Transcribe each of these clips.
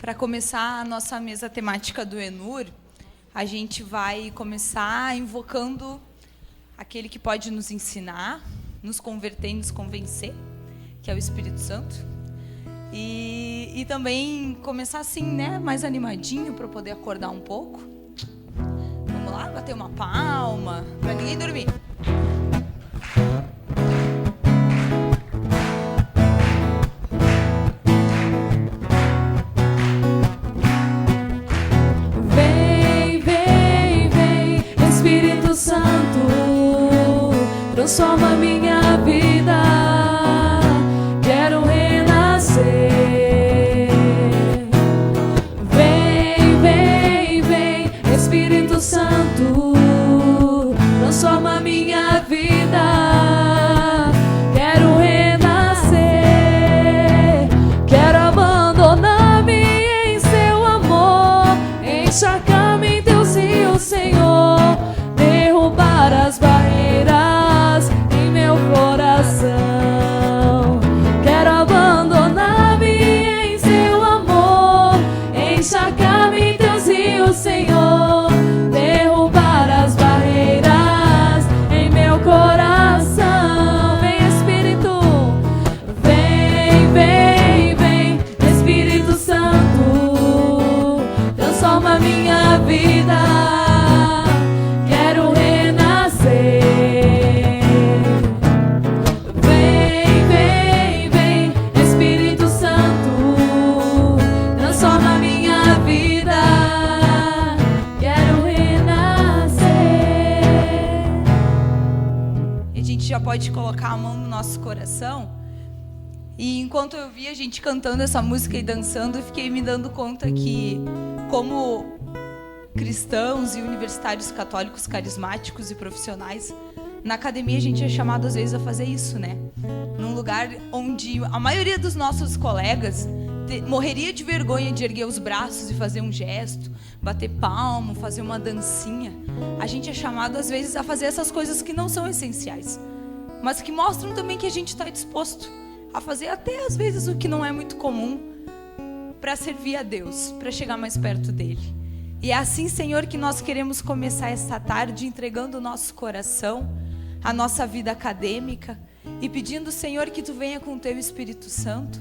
Para começar a nossa mesa temática do Enur, a gente vai começar invocando aquele que pode nos ensinar, nos converter e nos convencer, que é o Espírito Santo. E também começar assim, né, mais animadinho, para poder acordar um pouco. Vamos lá, bater uma palma, para ninguém dormir. Transforma minha vida, quero renascer. Vem, vem, vem, Espírito Santo, transforma minha vida, quero renascer. Quero abandonar-me em seu amor, encharcar-me em teus rios, Senhor, derrubar as barreiras em meu coração. Quero abandonar-me em seu amor, encharcar-me em teus rios, Senhor, derrubar as barreiras em meu coração. Vem, Espírito, vem, vem, vem, Espírito Santo, transforma minha vida. Já pode colocar a mão no nosso coração. E enquanto eu via a gente cantando essa música e dançando, eu fiquei me dando conta que, como cristãos e universitários católicos carismáticos e profissionais, na academia a gente é chamado às vezes a fazer isso, né? Num lugar onde a maioria dos nossos colegas morreria de vergonha de erguer os braços e fazer um gesto, bater palmo, fazer uma dancinha. A gente é chamado às vezes a fazer essas coisas que não são essenciais, mas que mostram também que a gente está disposto a fazer até às vezes o que não é muito comum para servir a Deus, para chegar mais perto dele. E é assim, Senhor, que nós queremos começar esta tarde entregando o nosso coração, a nossa vida acadêmica e pedindo, Senhor, que Tu venha com o Teu Espírito Santo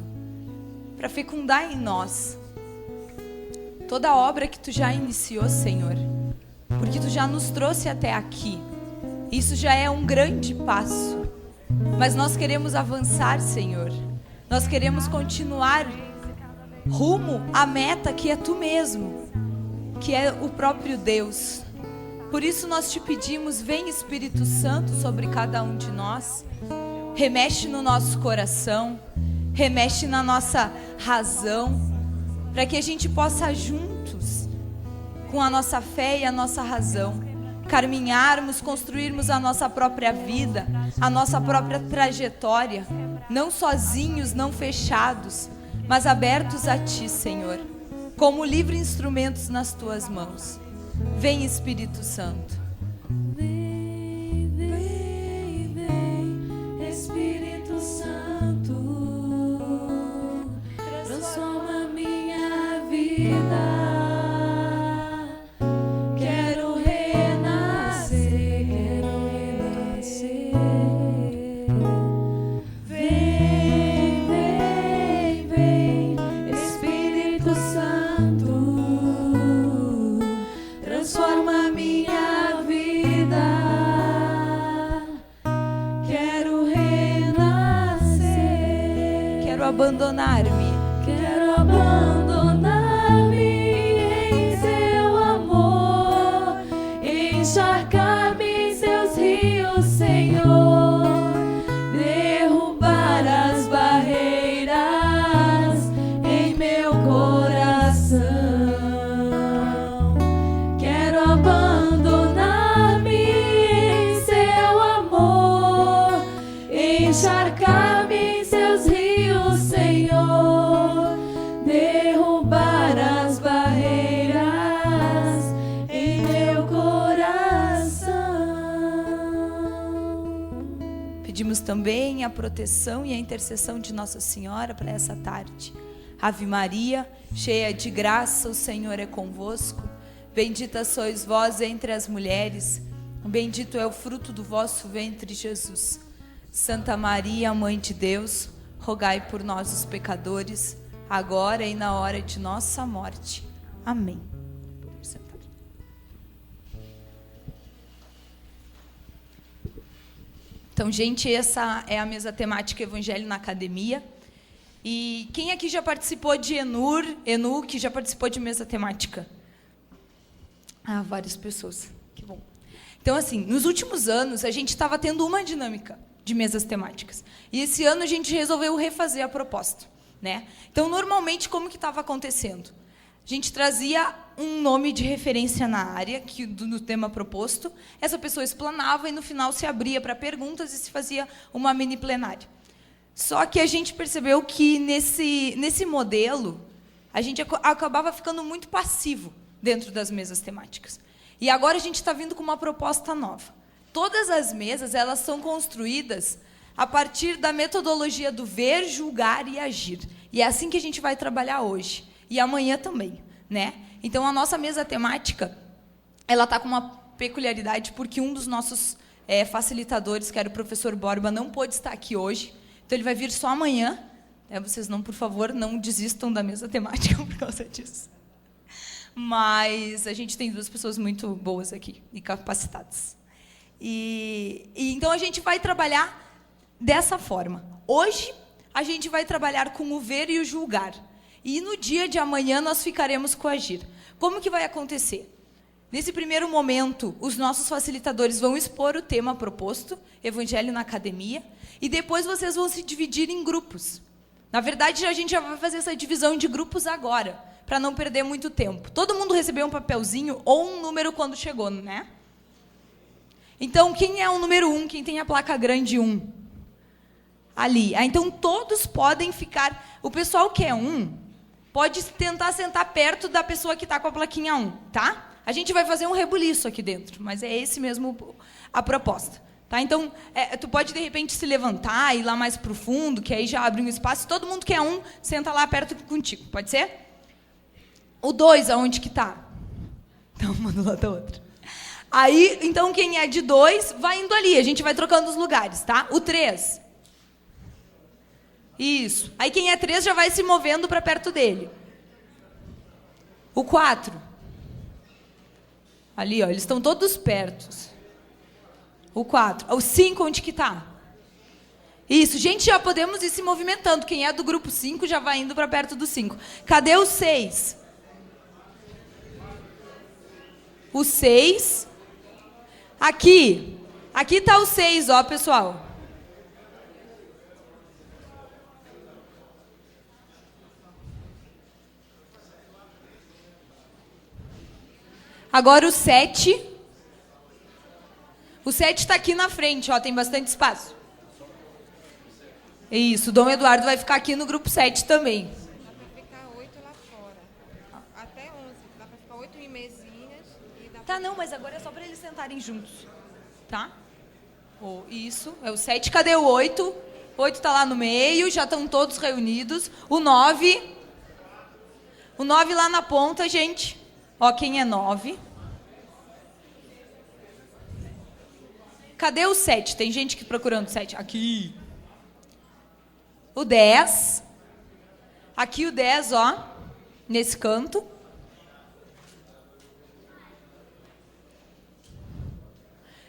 para fecundar em nós toda a obra que Tu já iniciou, Senhor, porque Tu já nos trouxe até aqui. Isso já é um grande passo. Mas nós queremos avançar, Senhor. Nós queremos continuar rumo à meta que é Tu mesmo, que é o próprio Deus. Por isso nós Te pedimos, vem Espírito Santo sobre cada um de nós. Remexe no nosso coração, remexe na nossa razão, para que a gente possa juntos, com a nossa fé e a nossa razão, caminharmos, construirmos a nossa própria vida, a nossa própria trajetória, não sozinhos, não fechados, mas abertos a Ti, Senhor, como livres instrumentos nas Tuas mãos. Vem, Espírito Santo. Vem, vem, vem, Espírito Santo, transforma minha vida. Abandonar-me. Quero abandonar-me em seu amor, encharcar-me em seus rios, Senhor, derrubar as barreiras em meu coração. Quero abandonar-me em seu amor, encharcar-me em seus rios, Senhor, derrubar as barreiras em meu coração. Pedimos também a proteção e a intercessão de Nossa Senhora para essa tarde. Ave Maria, cheia de graça, o Senhor é convosco. Bendita sois vós entre as mulheres, bendito é o fruto do vosso ventre, Jesus. Santa Maria, Mãe de Deus, rogai por nós, os pecadores, agora e na hora de nossa morte. Amém. Então, gente, essa é a mesa temática Evangelho na Academia. E quem aqui já participou de ENU, que já participou de mesa temática? Ah, várias pessoas. Que bom. Então, assim, nos últimos anos, a gente estava tendo uma dinâmica de mesas temáticas. E esse ano a gente resolveu refazer a proposta, né? Então, normalmente, como que estava acontecendo? A gente trazia um nome de referência na área do tema proposto, essa pessoa explanava e, no final, se abria para perguntas e se fazia uma mini plenária. Só que a gente percebeu que, nesse modelo, a gente acabava ficando muito passivo dentro das mesas temáticas. E agora a gente está vindo com uma proposta nova. Todas as mesas, elas são construídas a partir da metodologia do ver, julgar e agir. E é assim que a gente vai trabalhar hoje. E amanhã também, né? Então, a nossa mesa temática, ela está com uma peculiaridade, porque um dos nossos facilitadores, que era o professor Borba, não pôde estar aqui hoje. Então, ele vai vir só amanhã. Vocês, não, por favor, não desistam da mesa temática por causa disso. Mas a gente tem duas pessoas muito boas aqui e capacitadas. Então, a gente vai trabalhar dessa forma. Hoje, a gente vai trabalhar com o ver e o julgar. E no dia de amanhã nós ficaremos com o agir. Como que vai acontecer? Nesse primeiro momento, os nossos facilitadores vão expor o tema proposto, Evangelho na Academia, e depois vocês vão se dividir em grupos. Na verdade, a gente já vai fazer essa divisão de grupos agora, para não perder muito tempo. Todo mundo recebeu um papelzinho ou um número quando chegou, né? Então, quem é o número 1? Quem tem a placa grande 1? Ali. Então, todos podem ficar... O pessoal que é 1... pode tentar sentar perto da pessoa que está com a plaquinha 1, tá? A gente vai fazer um rebuliço aqui dentro, mas é esse mesmo a proposta. Tá? Então, tu pode, de repente, se levantar e ir lá mais para o fundo, que aí já abre um espaço. Todo mundo que é 1, senta lá perto contigo, pode ser? O 2, aonde que está? Então, uma do lado da outra. Aí, então, quem é de 2, vai indo ali. A gente vai trocando os lugares, tá? O 3... Isso. Aí quem é 3 já vai se movendo para perto dele. O 4. Ali, ó, eles estão todos perto. O 4. O 5, onde que está? Isso, gente, já podemos ir se movimentando. Quem é do grupo 5 já vai indo para perto do 5. Cadê o 6? O 6. Aqui. Aqui está o 6, ó, pessoal. Agora o 7. O 7 está aqui na frente, ó, tem bastante espaço. Isso, o Dom Eduardo vai ficar aqui no grupo 7 também. Dá para ficar 8 lá fora. Até 11. Dá para ficar 8 em mesinhas. Tá, não, mas agora é só para eles sentarem juntos. Tá? Isso, é o 7. Cadê o 8? O 8 está lá no meio, já estão todos reunidos. O 9. O 9 lá na ponta, gente. Ó, quem é 9? Cadê o 7? Tem gente que procurando 7. Aqui. O 10. Aqui o 10, ó. Nesse canto.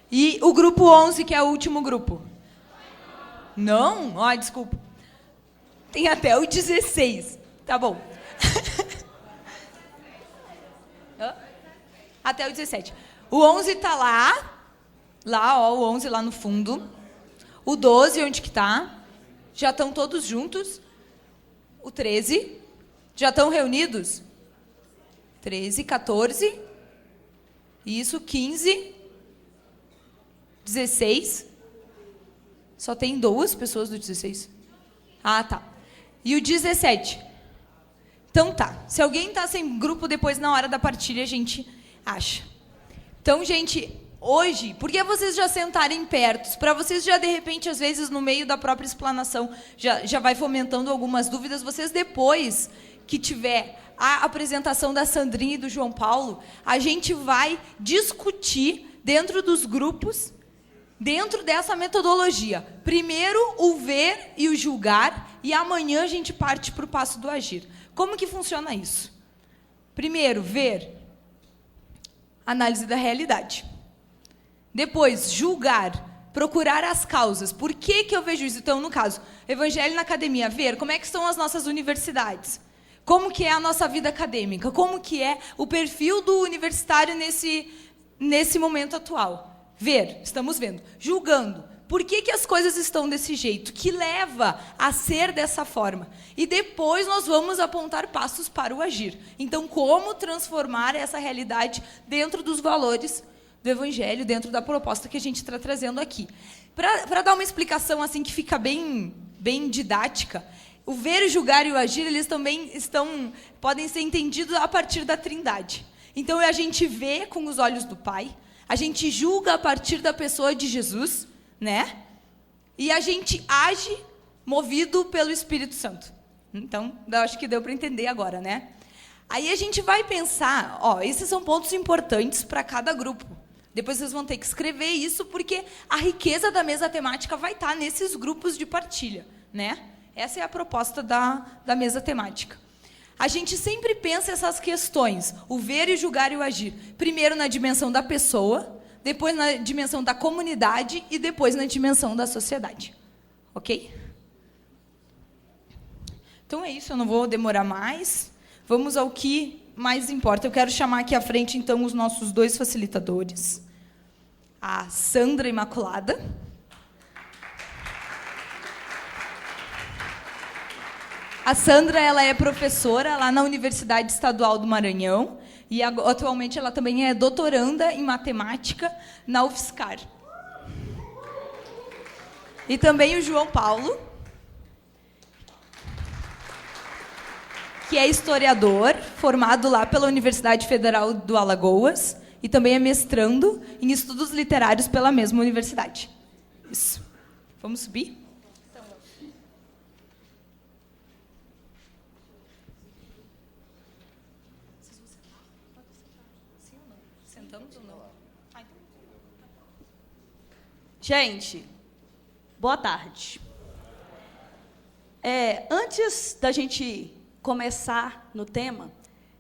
E o grupo 11, que é o último grupo. Não? Ó, desculpa. Tem até o 16. Tá bom. Até o 17. O 11 está lá. Lá, ó, o 11 lá no fundo. O 12, onde que está? Já estão todos juntos. O 13. Já estão reunidos? 13, 14. Isso, 15. 16. Só tem 2 pessoas do 16. Ah, tá. E o 17. Então tá. Se alguém está sem grupo, depois na hora da partilha a gente acha. Então, gente, hoje, porque vocês já sentarem perto, para vocês já, de repente, às vezes, no meio da própria explanação, já vai fomentando algumas dúvidas, vocês depois que tiver a apresentação da Sandrinha e do João Paulo, a gente vai discutir dentro dos grupos, dentro dessa metodologia. Primeiro, o ver e o julgar, e amanhã a gente parte para o passo do agir. Como que funciona isso? Primeiro, ver, análise da realidade. Depois, julgar, procurar as causas. Por que eu vejo isso? Então, no caso, Evangelho na Academia, ver como é que estão as nossas universidades. Como que é a nossa vida acadêmica? Como que é o perfil do universitário nesse momento atual? Ver, estamos vendo. Julgando. Por que as coisas estão desse jeito? Que leva a ser dessa forma? E depois nós vamos apontar passos para o agir. Então, como transformar essa realidade dentro dos valores do Evangelho, dentro da proposta que a gente está trazendo aqui? Para dar uma explicação assim que fica bem didática, o ver, o julgar e o agir, eles também podem ser entendidos a partir da Trindade. Então, a gente vê com os olhos do Pai, a gente julga a partir da pessoa de Jesus, né? E a gente age movido pelo Espírito Santo. Então, eu acho que deu para entender agora, né? Aí a gente vai pensar, esses são pontos importantes para cada grupo. Depois vocês vão ter que escrever isso, porque a riqueza da mesa temática vai estar nesses grupos de partilha, né? Essa é a proposta da mesa temática. A gente sempre pensa essas questões, o ver, o julgar e o agir. Primeiro na dimensão da pessoa, depois na dimensão da comunidade e depois na dimensão da sociedade. Ok? Então é isso, eu não vou demorar mais. Vamos ao que mais importa. Eu quero chamar aqui à frente, então, os nossos 2 facilitadores. A Sandra Imaculada. A Sandra, ela é professora lá na Universidade Estadual do Maranhão e atualmente ela também é doutoranda em matemática na UFSCar. E também o João Paulo, que é historiador, formado lá pela Universidade Federal do Alagoas e também é mestrando em estudos literários pela mesma universidade. Isso. Vamos subir? Gente, boa tarde. Antes da gente começar no tema,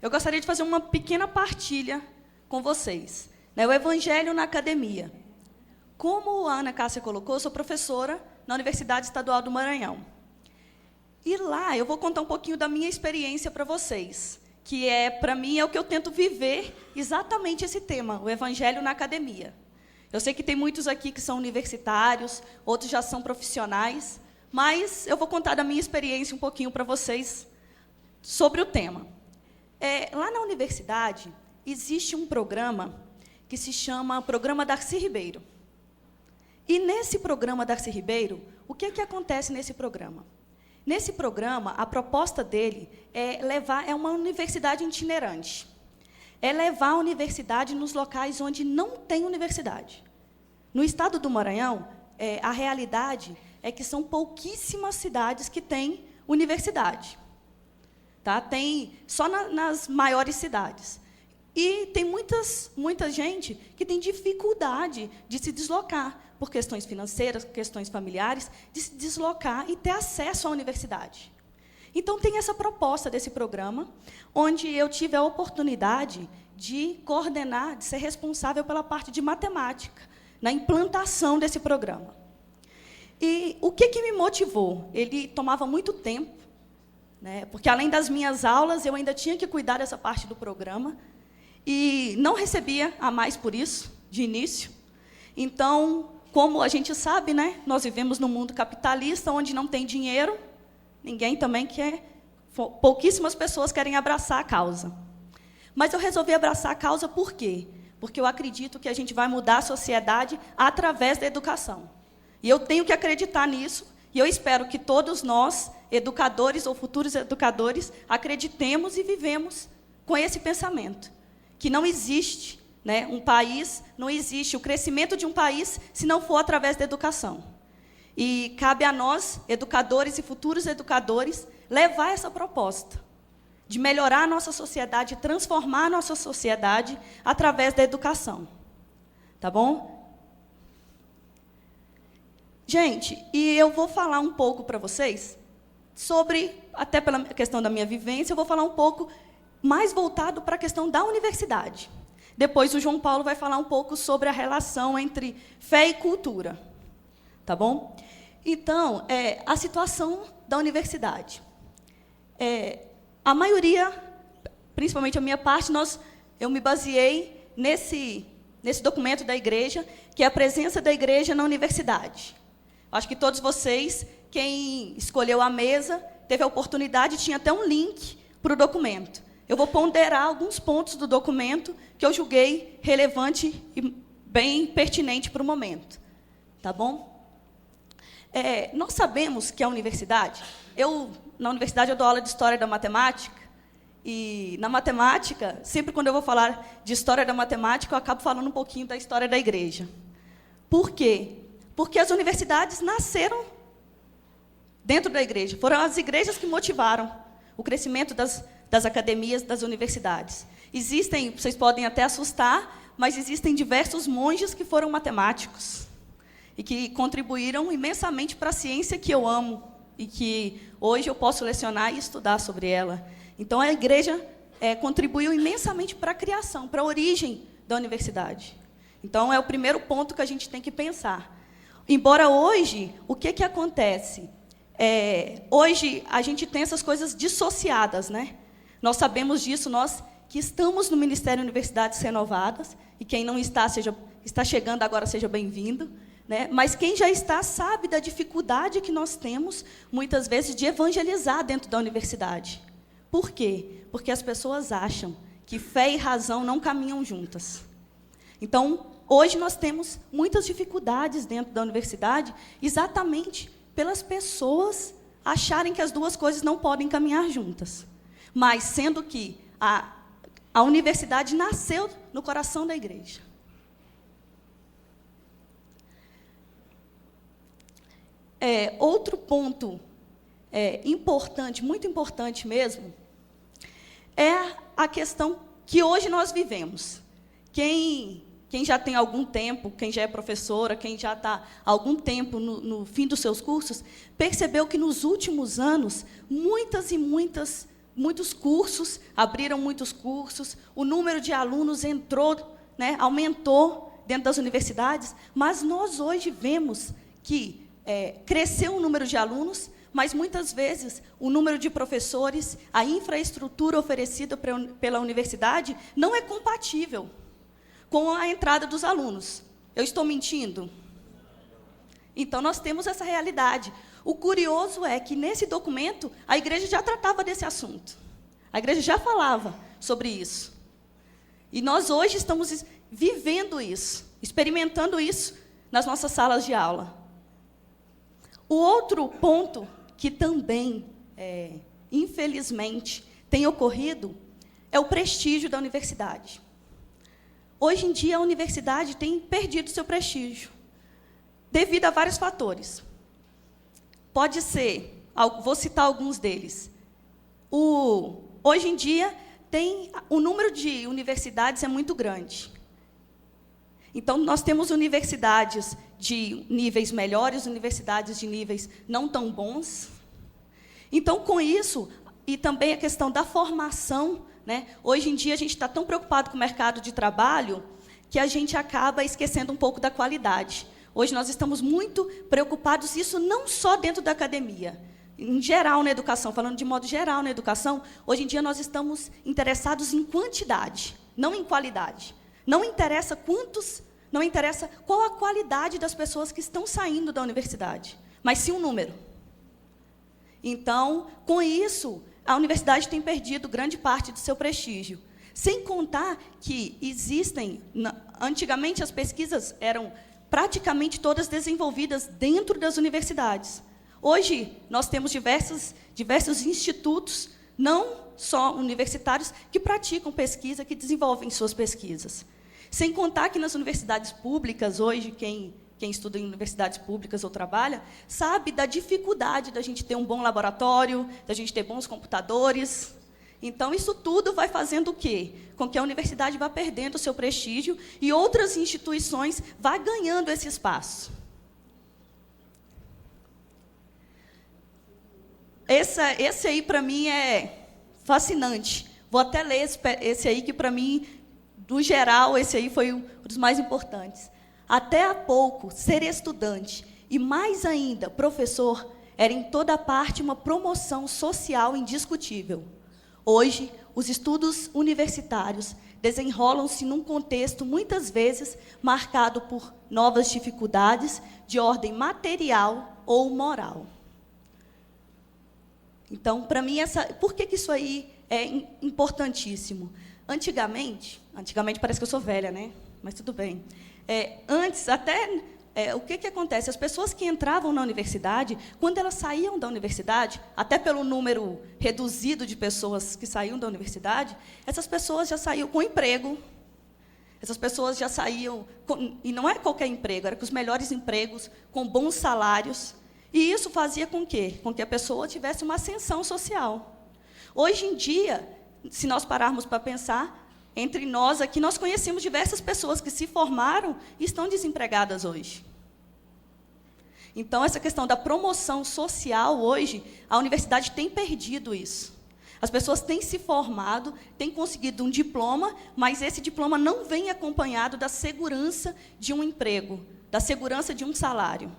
eu gostaria de fazer uma pequena partilha com vocês. O Evangelho na Academia. Como a Ana Cássia colocou, eu sou professora na Universidade Estadual do Maranhão. E lá eu vou contar um pouquinho da minha experiência para vocês, que para mim, é o que eu tento viver exatamente esse tema, o Evangelho na Academia. Eu sei que tem muitos aqui que são universitários, outros já são profissionais, mas eu vou contar da minha experiência um pouquinho para vocês sobre o tema. Lá na universidade, existe um programa que se chama Programa Darcy Ribeiro. E nesse programa Darcy Ribeiro, o que acontece nesse programa? Nesse programa, a proposta dele é uma universidade itinerante. É levar a universidade nos locais onde não tem universidade. No estado do Maranhão, a realidade é que são pouquíssimas cidades que têm universidade. Tá? Tem só nas maiores cidades. E tem muita gente que tem dificuldade de se deslocar, por questões financeiras, questões familiares, de se deslocar e ter acesso à universidade. Então, tem essa proposta desse programa, onde eu tive a oportunidade de coordenar, de ser responsável pela parte de matemática, na implantação desse programa. E o que me motivou? Ele tomava muito tempo, né, porque, além das minhas aulas, eu ainda tinha que cuidar dessa parte do programa, e não recebia a mais por isso, de início. Então, como a gente sabe, né, nós vivemos num mundo capitalista, onde não tem dinheiro, ninguém também quer, pouquíssimas pessoas querem abraçar a causa. Mas eu resolvi abraçar a causa por quê? Porque eu acredito que a gente vai mudar a sociedade através da educação. E eu tenho que acreditar nisso, e eu espero que todos nós, educadores ou futuros educadores, acreditemos e vivemos com esse pensamento, que não existe né? Um país, não existe o crescimento de um país se não for através da educação. E cabe a nós, educadores e futuros educadores, levar essa proposta de melhorar a nossa sociedade, transformar a nossa sociedade através da educação. Tá bom? Gente, e eu vou falar um pouco para vocês sobre, até pela questão da minha vivência, eu vou falar um pouco mais voltado para a questão da universidade. Depois o João Paulo vai falar um pouco sobre a relação entre fé e cultura. Tá bom? Então, a situação da universidade. A maioria, principalmente a minha parte, eu me baseei nesse documento da igreja, que é a presença da igreja na universidade. Acho que todos vocês, quem escolheu a mesa, teve a oportunidade, tinha até um link para o documento. Eu vou ponderar alguns pontos do documento que eu julguei relevante e bem pertinente para o momento. Tá bom? Nós sabemos que a universidade... Na universidade, eu dou aula de História da Matemática, e, na matemática, sempre quando eu vou falar de História da Matemática, eu acabo falando um pouquinho da história da igreja. Por quê? Porque as universidades nasceram dentro da igreja. Foram as igrejas que motivaram o crescimento das academias, das universidades. Existem, vocês podem até assustar, mas existem diversos monges que foram matemáticos e que contribuíram imensamente para a ciência que eu amo e que hoje eu posso lecionar e estudar sobre ela. Então, a igreja contribuiu imensamente para a criação, para a origem da universidade. Então, é o primeiro ponto que a gente tem que pensar. Embora hoje, o que acontece? Hoje, a gente tem essas coisas dissociadas, né? Nós sabemos disso, nós que estamos no Ministério Universidades Renovadas, e quem não está chegando agora, seja bem-vindo. Né? Mas quem já está sabe da dificuldade que nós temos, muitas vezes, de evangelizar dentro da universidade. Por quê? Porque as pessoas acham que fé e razão não caminham juntas. Então, hoje nós temos muitas dificuldades dentro da universidade, exatamente pelas pessoas acharem que as duas coisas não podem caminhar juntas. Mas, sendo que a universidade nasceu no coração da igreja. Outro ponto importante, muito importante mesmo, é a questão que hoje nós vivemos. Quem já tem algum tempo, quem já é professora, quem já está há algum tempo no fim dos seus cursos, percebeu que nos últimos anos, muitos cursos, abriram muitos cursos, o número de alunos aumentou dentro das universidades, mas nós hoje vemos que cresceu o número de alunos, mas muitas vezes o número de professores, a infraestrutura oferecida pela universidade não é compatível com a entrada dos alunos. Eu estou mentindo? Então, nós temos essa realidade. O curioso é que, nesse documento, a igreja já tratava desse assunto. A igreja já falava sobre isso. E nós hoje estamos vivendo isso, experimentando isso nas nossas salas de aula. O outro ponto que também, infelizmente, tem ocorrido é o prestígio da universidade. Hoje em dia, a universidade tem perdido seu prestígio, devido a vários fatores. Pode ser, vou citar alguns deles. Hoje em dia, o número de universidades é muito grande. Então, nós temos universidades de níveis melhores, universidades de níveis não tão bons. Então, com isso, e também a questão da formação, né? Hoje em dia, a gente está tão preocupado com o mercado de trabalho que a gente acaba esquecendo um pouco da qualidade. Hoje, nós estamos muito preocupados, isso não só dentro da academia, em geral na educação, falando de modo geral na educação, hoje em dia nós estamos interessados em quantidade, não em qualidade. Não interessa qual a qualidade das pessoas que estão saindo da universidade, mas sim o número. Então, com isso, a universidade tem perdido grande parte do seu prestígio. Sem contar que antigamente as pesquisas eram praticamente todas desenvolvidas dentro das universidades. Hoje, nós temos diversos institutos, não só universitários, que praticam pesquisa, que desenvolvem suas pesquisas. Sem contar que nas universidades públicas, hoje, quem estuda em universidades públicas ou trabalha, sabe da dificuldade da gente ter um bom laboratório, da gente ter bons computadores. Então, isso tudo vai fazendo o quê? Com que a universidade vá perdendo o seu prestígio e outras instituições vá ganhando esse espaço. Esse aí, para mim, é fascinante. Vou até ler esse aí, que, para mim, do geral, esse aí foi um dos mais importantes. Até há pouco, ser estudante e, mais ainda, professor, era em toda parte uma promoção social indiscutível. Hoje, os estudos universitários desenrolam-se num contexto, muitas vezes, marcado por novas dificuldades de ordem material ou moral. Então, para mim, por que isso aí é importantíssimo? Antigamente parece que eu sou velha, né? Mas tudo bem. Antes, até, o que acontece? As pessoas que entravam na universidade, quando elas saíam da universidade, até pelo número reduzido de pessoas que saíam da universidade, essas pessoas já saíam com emprego. Essas pessoas já saíam, e não é qualquer emprego, era com os melhores empregos, com bons salários. E isso fazia com que a pessoa tivesse uma ascensão social. Hoje em dia, se nós pararmos para pensar, entre nós aqui, nós conhecemos diversas pessoas que se formaram e estão desempregadas hoje. Então, essa questão da promoção social hoje, a universidade tem perdido isso. As pessoas têm se formado, têm conseguido um diploma, mas esse diploma não vem acompanhado da segurança de um emprego, da segurança de um salário.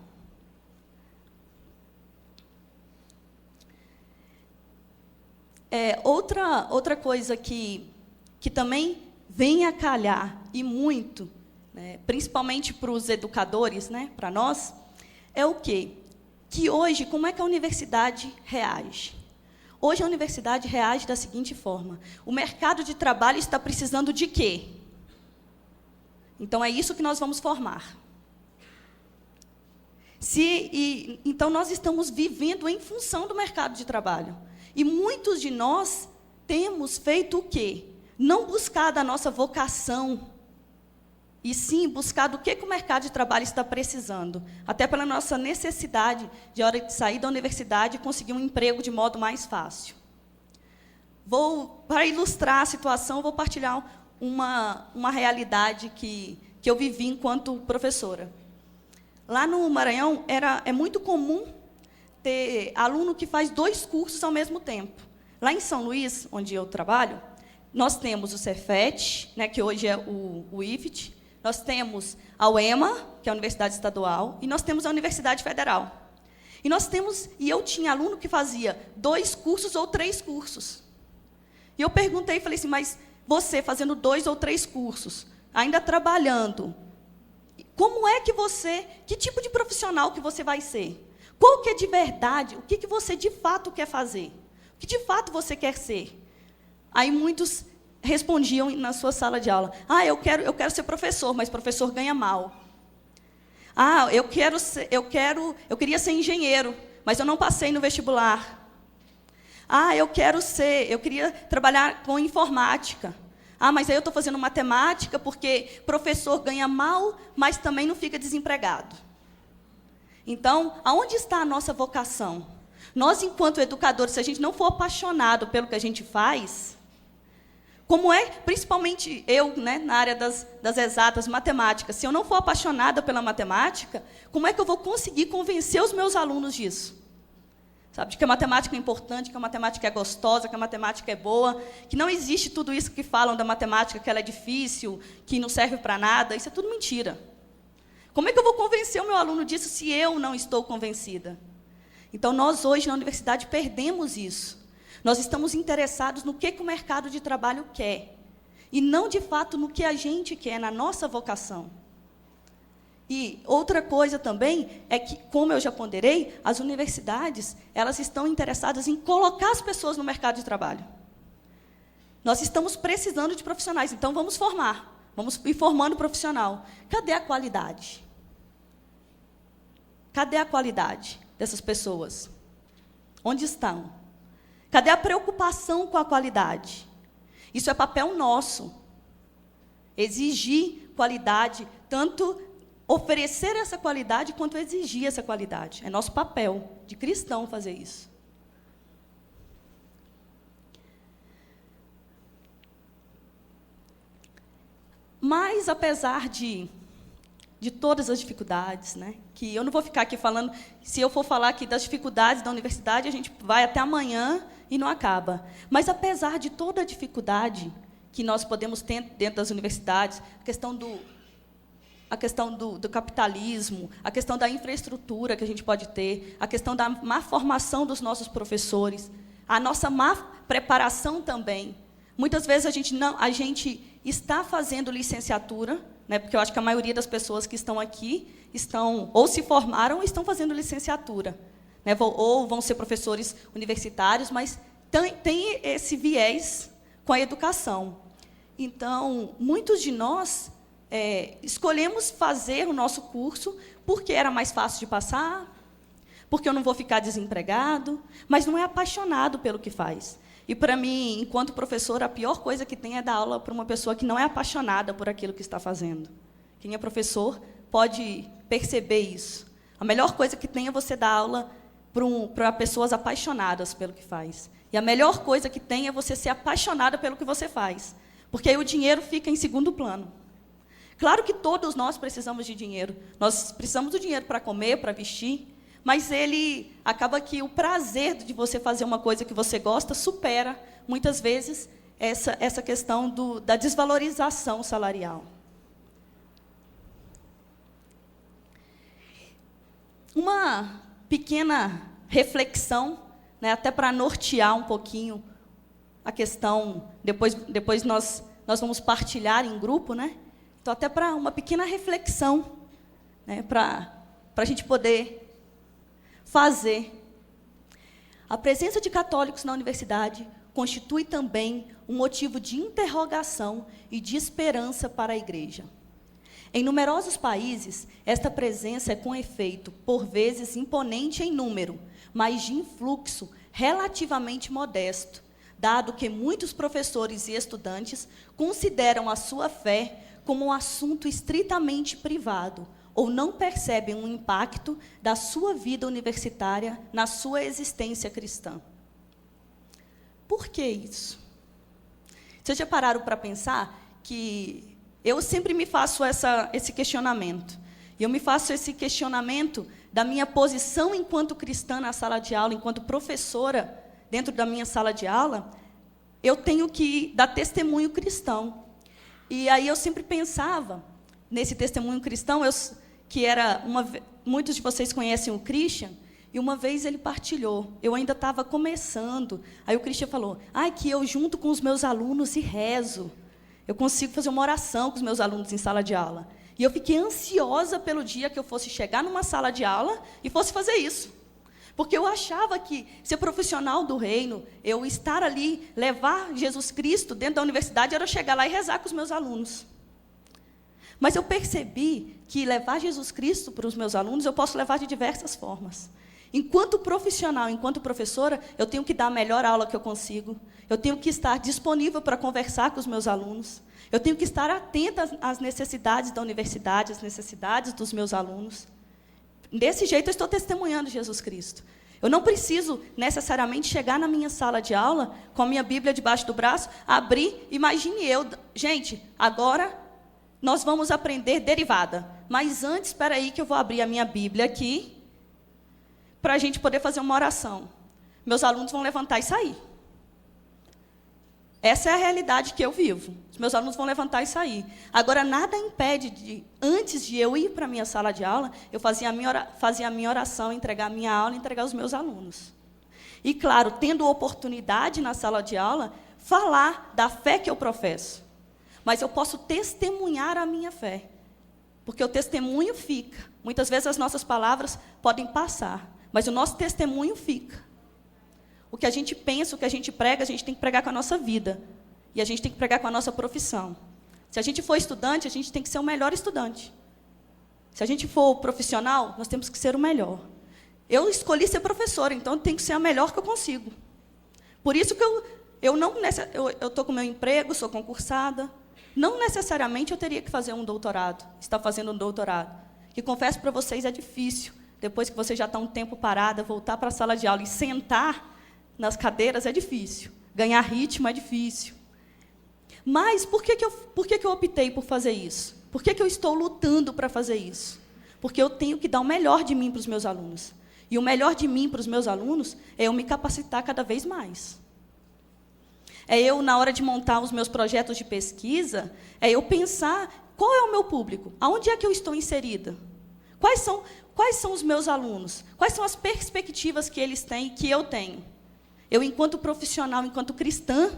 Outra coisa que também vem a calhar, e muito, né, principalmente para os educadores, né, para nós, é o quê? Que hoje, como é que a universidade reage? Hoje a universidade reage da seguinte forma: o mercado de trabalho está precisando de quê? Então, é isso que nós vamos formar. Então, nós estamos vivendo em função do mercado de trabalho. E muitos de nós temos feito o quê? Não buscar da nossa vocação, e sim buscar do que o mercado de trabalho está precisando, até pela nossa necessidade de, hora de sair da universidade, conseguir um emprego de modo mais fácil. Para ilustrar a situação, vou partilhar uma realidade que eu vivi enquanto professora. Lá no Maranhão, é muito comum ter aluno que faz 2 cursos ao mesmo tempo. Lá em São Luís, onde eu trabalho, nós temos o Cefet, né, que hoje é o IFT, nós temos a UEMA, que é a Universidade Estadual, e nós temos a Universidade Federal. E eu tinha aluno que fazia 2 cursos ou 3 cursos. E eu perguntei, falei assim, mas você fazendo 2 ou 3 cursos, ainda trabalhando, que tipo de profissional que você vai ser? Qual que é de verdade? O que você de fato quer fazer? O que de fato você quer ser? Aí muitos respondiam na sua sala de aula: eu quero ser professor, mas professor ganha mal. Eu queria ser engenheiro, mas eu não passei no vestibular. Eu queria trabalhar com informática. Mas aí eu estou fazendo matemática porque professor ganha mal, mas também não fica desempregado. Então, aonde está a nossa vocação? Nós, enquanto educadores, se a gente não for apaixonado pelo que a gente faz, como principalmente eu, né, na área das exatas, matemática, se eu não for apaixonada pela matemática, como é que eu vou conseguir convencer os meus alunos disso? Sabe, de que a matemática é importante, que a matemática é gostosa, que a matemática é boa, que não existe tudo isso que falam da matemática, que ela é difícil, que não serve para nada, isso é tudo mentira. Como é que eu vou convencer o meu aluno disso se eu não estou convencida? Então, nós hoje na universidade perdemos isso. Nós estamos interessados no que o mercado de trabalho quer, e não, de fato, no que a gente quer, na nossa vocação. E outra coisa também é que, como eu já ponderei, as universidades, elas estão interessadas em colocar as pessoas no mercado de trabalho. Nós estamos precisando de profissionais, então vamos formar. Vamos ir formando profissional. Cadê a qualidade? Cadê a qualidade dessas pessoas? Onde estão? Cadê a preocupação com a qualidade? Isso é papel nosso. Exigir qualidade, tanto oferecer essa qualidade quanto exigir essa qualidade. É nosso papel de cristão fazer isso. Mas, apesar de todas as dificuldades, né, que eu não vou ficar aqui falando, se eu for falar aqui das dificuldades da universidade, a gente vai até amanhã e não acaba. Mas, apesar de toda a dificuldade que nós podemos ter dentro das universidades, a questão do capitalismo, a questão da infraestrutura que a gente pode ter, a questão da má formação dos nossos professores, a nossa má preparação também. Muitas vezes a gente está fazendo licenciatura, né, porque eu acho que a maioria das pessoas que estão aqui ou se formaram ou estão fazendo licenciatura, né, ou vão ser professores universitários, mas tem esse viés com a educação. Então, muitos de nós escolhemos fazer o nosso curso porque era mais fácil de passar, porque eu não vou ficar desempregado, mas não é apaixonado pelo que faz. E, para mim, enquanto professora, a pior coisa que tem é dar aula para uma pessoa que não é apaixonada por aquilo que está fazendo. Quem é professor pode perceber isso. A melhor coisa que tem é você dar aula para pessoas apaixonadas pelo que faz. E a melhor coisa que tem é você ser apaixonada pelo que você faz. Porque aí o dinheiro fica em segundo plano. Claro que todos nós precisamos de dinheiro. Nós precisamos do dinheiro para comer, para vestir. Mas ele acaba que o prazer de você fazer uma coisa que você gosta supera, muitas vezes, essa questão da desvalorização salarial. Uma pequena reflexão, né, até para nortear um pouquinho a questão, depois nós vamos partilhar em grupo, né? Então, até para uma pequena reflexão, né, para a gente poder fazer. A presença de católicos na universidade constitui também um motivo de interrogação e de esperança para a Igreja. Em numerosos países, esta presença é, com efeito, por vezes imponente em número, mas de influxo relativamente modesto, dado que muitos professores e estudantes consideram a sua fé como um assunto estritamente privado, ou não percebem um impacto da sua vida universitária na sua existência cristã. Por que isso? Vocês já pararam para pensar que eu sempre me faço esse questionamento. E eu me faço esse questionamento da minha posição enquanto cristã na sala de aula, enquanto professora dentro da minha sala de aula, eu tenho que dar testemunho cristão. E aí eu sempre pensava nesse testemunho cristão, muitos de vocês conhecem o Christian, e uma vez ele partilhou, eu ainda estava começando, aí o Christian falou, que eu junto com os meus alunos e rezo, eu consigo fazer uma oração com os meus alunos em sala de aula. E eu fiquei ansiosa pelo dia que eu fosse chegar numa sala de aula e fosse fazer isso. Porque eu achava que ser profissional do reino, eu estar ali, levar Jesus Cristo dentro da universidade, era chegar lá e rezar com os meus alunos. Mas eu percebi que levar Jesus Cristo para os meus alunos, eu posso levar de diversas formas. Enquanto profissional, enquanto professora, eu tenho que dar a melhor aula que eu consigo. Eu tenho que estar disponível para conversar com os meus alunos. Eu tenho que estar atenta às necessidades da universidade, às necessidades dos meus alunos. Desse jeito, eu estou testemunhando Jesus Cristo. Eu não preciso necessariamente chegar na minha sala de aula com a minha Bíblia debaixo do braço, abrir, imagine eu. Gente, agora nós vamos aprender derivada. Mas antes, espera aí que eu vou abrir a minha Bíblia aqui para a gente poder fazer uma oração. Meus alunos vão levantar e sair. Essa é a realidade que eu vivo. Os meus alunos vão levantar e sair. Agora, nada impede antes de eu ir para a minha sala de aula, eu fazia a minha oração, entregar a minha aula, entregar os meus alunos. E, claro, tendo oportunidade na sala de aula, falar da fé que eu professo. Mas eu posso testemunhar a minha fé. Porque o testemunho fica. Muitas vezes as nossas palavras podem passar, mas o nosso testemunho fica. O que a gente pensa, o que a gente prega, a gente tem que pregar com a nossa vida. E a gente tem que pregar com a nossa profissão. Se a gente for estudante, a gente tem que ser o melhor estudante. Se a gente for profissional, nós temos que ser o melhor. Eu escolhi ser professora, então eu tenho que ser a melhor que eu consigo. Por isso que eu estou com meu emprego, sou concursada, Não necessariamente eu teria que fazer um doutorado, estar fazendo um doutorado, que confesso para vocês é difícil. Depois que você já está um tempo parada, voltar para a sala de aula e sentar nas cadeiras é difícil. Ganhar ritmo é difícil. Mas por que eu optei por fazer isso? Por que eu estou lutando para fazer isso? Porque eu tenho que dar o melhor de mim para os meus alunos. E o melhor de mim para os meus alunos é eu me capacitar cada vez mais. É eu, na hora de montar os meus projetos de pesquisa, é eu pensar qual é o meu público, aonde é que eu estou inserida, quais são os meus alunos, quais são as perspectivas que eles têm e que eu tenho. Eu, enquanto profissional, enquanto cristã,